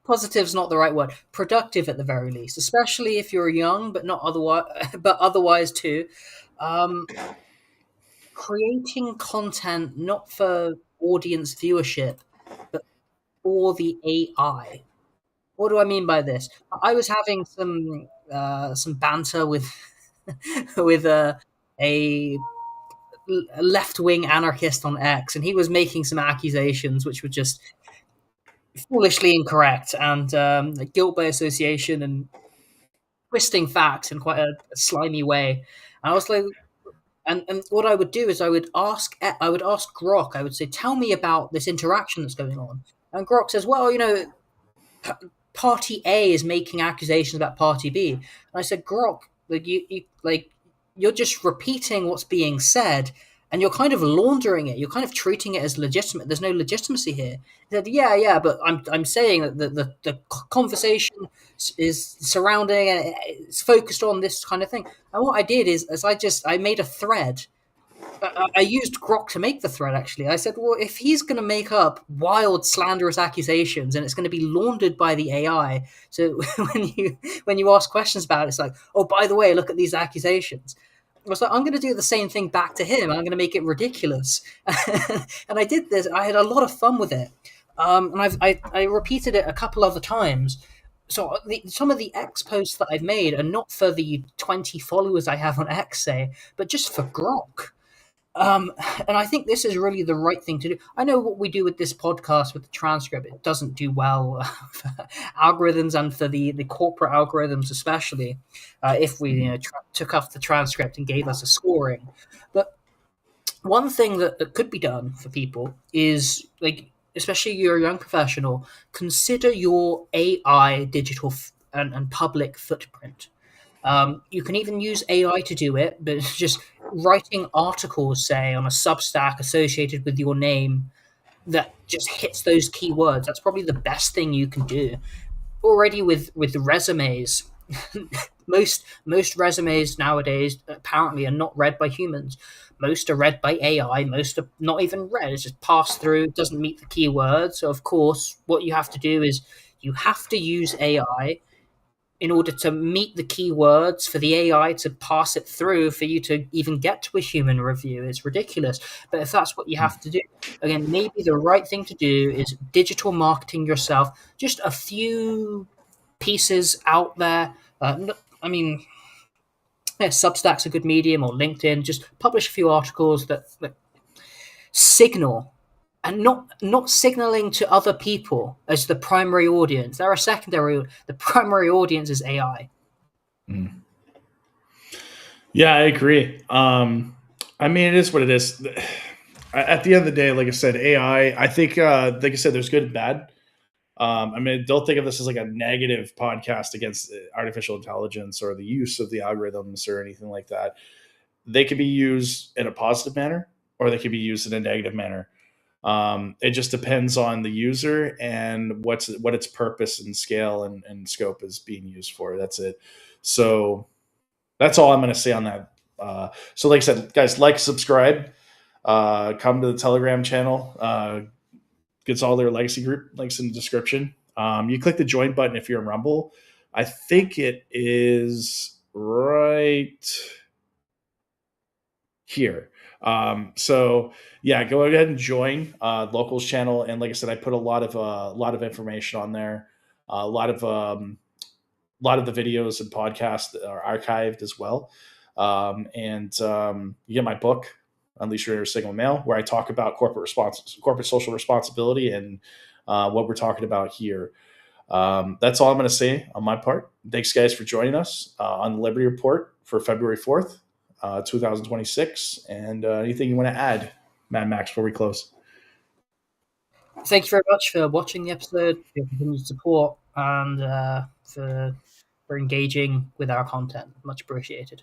Positive's not the right word. Productive at the very least, especially if you're young, but not otherwise. But otherwise too, creating content not for audience viewership, but for the AI. What do I mean by this? I was having some banter with with a left-wing anarchist on X, and he was making some accusations which were just foolishly incorrect and guilt by association and twisting facts in quite a slimy way. And I was like, and what I would do is I would ask Grok. I would say, "Tell me about this interaction that's going on." And Grok says, "Well, Party A is making accusations about Party B." And I said, "Grok, you're just repeating what's being said, and you're kind of laundering it. You're kind of treating it as legitimate. There's no legitimacy here." He said, "Yeah, but I'm saying that the conversation is surrounding and it's focused on this kind of thing." And what I did is I made a thread. I used Grok to make the thread, actually. I said, well, if he's going to make up wild, slanderous accusations and it's going to be laundered by the AI, so when you ask questions about it, it's like, oh, by the way, look at these accusations. I was like, I'm going to do the same thing back to him. I'm going to make it ridiculous. And I did this. I had a lot of fun with it. And I repeated it a couple other times. So some of the X posts that I've made are not for the 20 followers I have on X, say, but just for Grok. And I think this is really the right thing to do. I know what we do with this podcast with the transcript, it doesn't do well for algorithms and for the corporate algorithms, especially if we took off the transcript and gave us a scoring. But one thing that could be done for people is, especially you're a young professional, consider your AI digital and public footprint. You can even use AI to do it, but it's just writing articles, say, on a Substack associated with your name that just hits those keywords. That's probably the best thing you can do. Already with resumes, most resumes nowadays apparently are not read by humans. Most are read by AI. Most are not even read. It's just passed through. It doesn't meet the keywords. So, of course, what you have to do is you have to use AI in order to meet the keywords for the AI to pass it through for you to even get to a human review. It's ridiculous. But if that's what you have to do, again, maybe the right thing to do is digital marketing yourself. Just a few pieces out there. Substack's a good medium, or LinkedIn. Just publish a few articles that signal, and not signaling to other people as the primary audience. They're a secondary. The primary audience is AI. Yeah, I agree. I mean, it is what it is. At the end of the day, like I said, AI. I think, like I said, there's good and bad. I mean, don't think of this as like a negative podcast against artificial intelligence or the use of the algorithms or anything like that. They can be used in a positive manner or they can be used in a negative manner. It just depends on the user and what its purpose and scale and scope is being used for. That's it. So that's all I'm going to say on that. So, like I said, guys, like, subscribe, come to the Telegram channel. Gets all their legacy group links in the description. You click the join button if you're in Rumble. I think it is right here. So yeah, go ahead and join locals channel. And like I said, I put a lot of information on there. A lot of the videos and podcasts are archived as well. You get my book, Unleash Your Inner Signal Male, where I talk about corporate social responsibility, and what we're talking about here. That's all I'm going to say on my part. Thanks, guys, for joining us on the Liberty Report for February 4th, 2026. And anything you want to add, Mad Max, before we close? Thank you very much for watching the episode, for your continued support, and for engaging with our content. Much appreciated.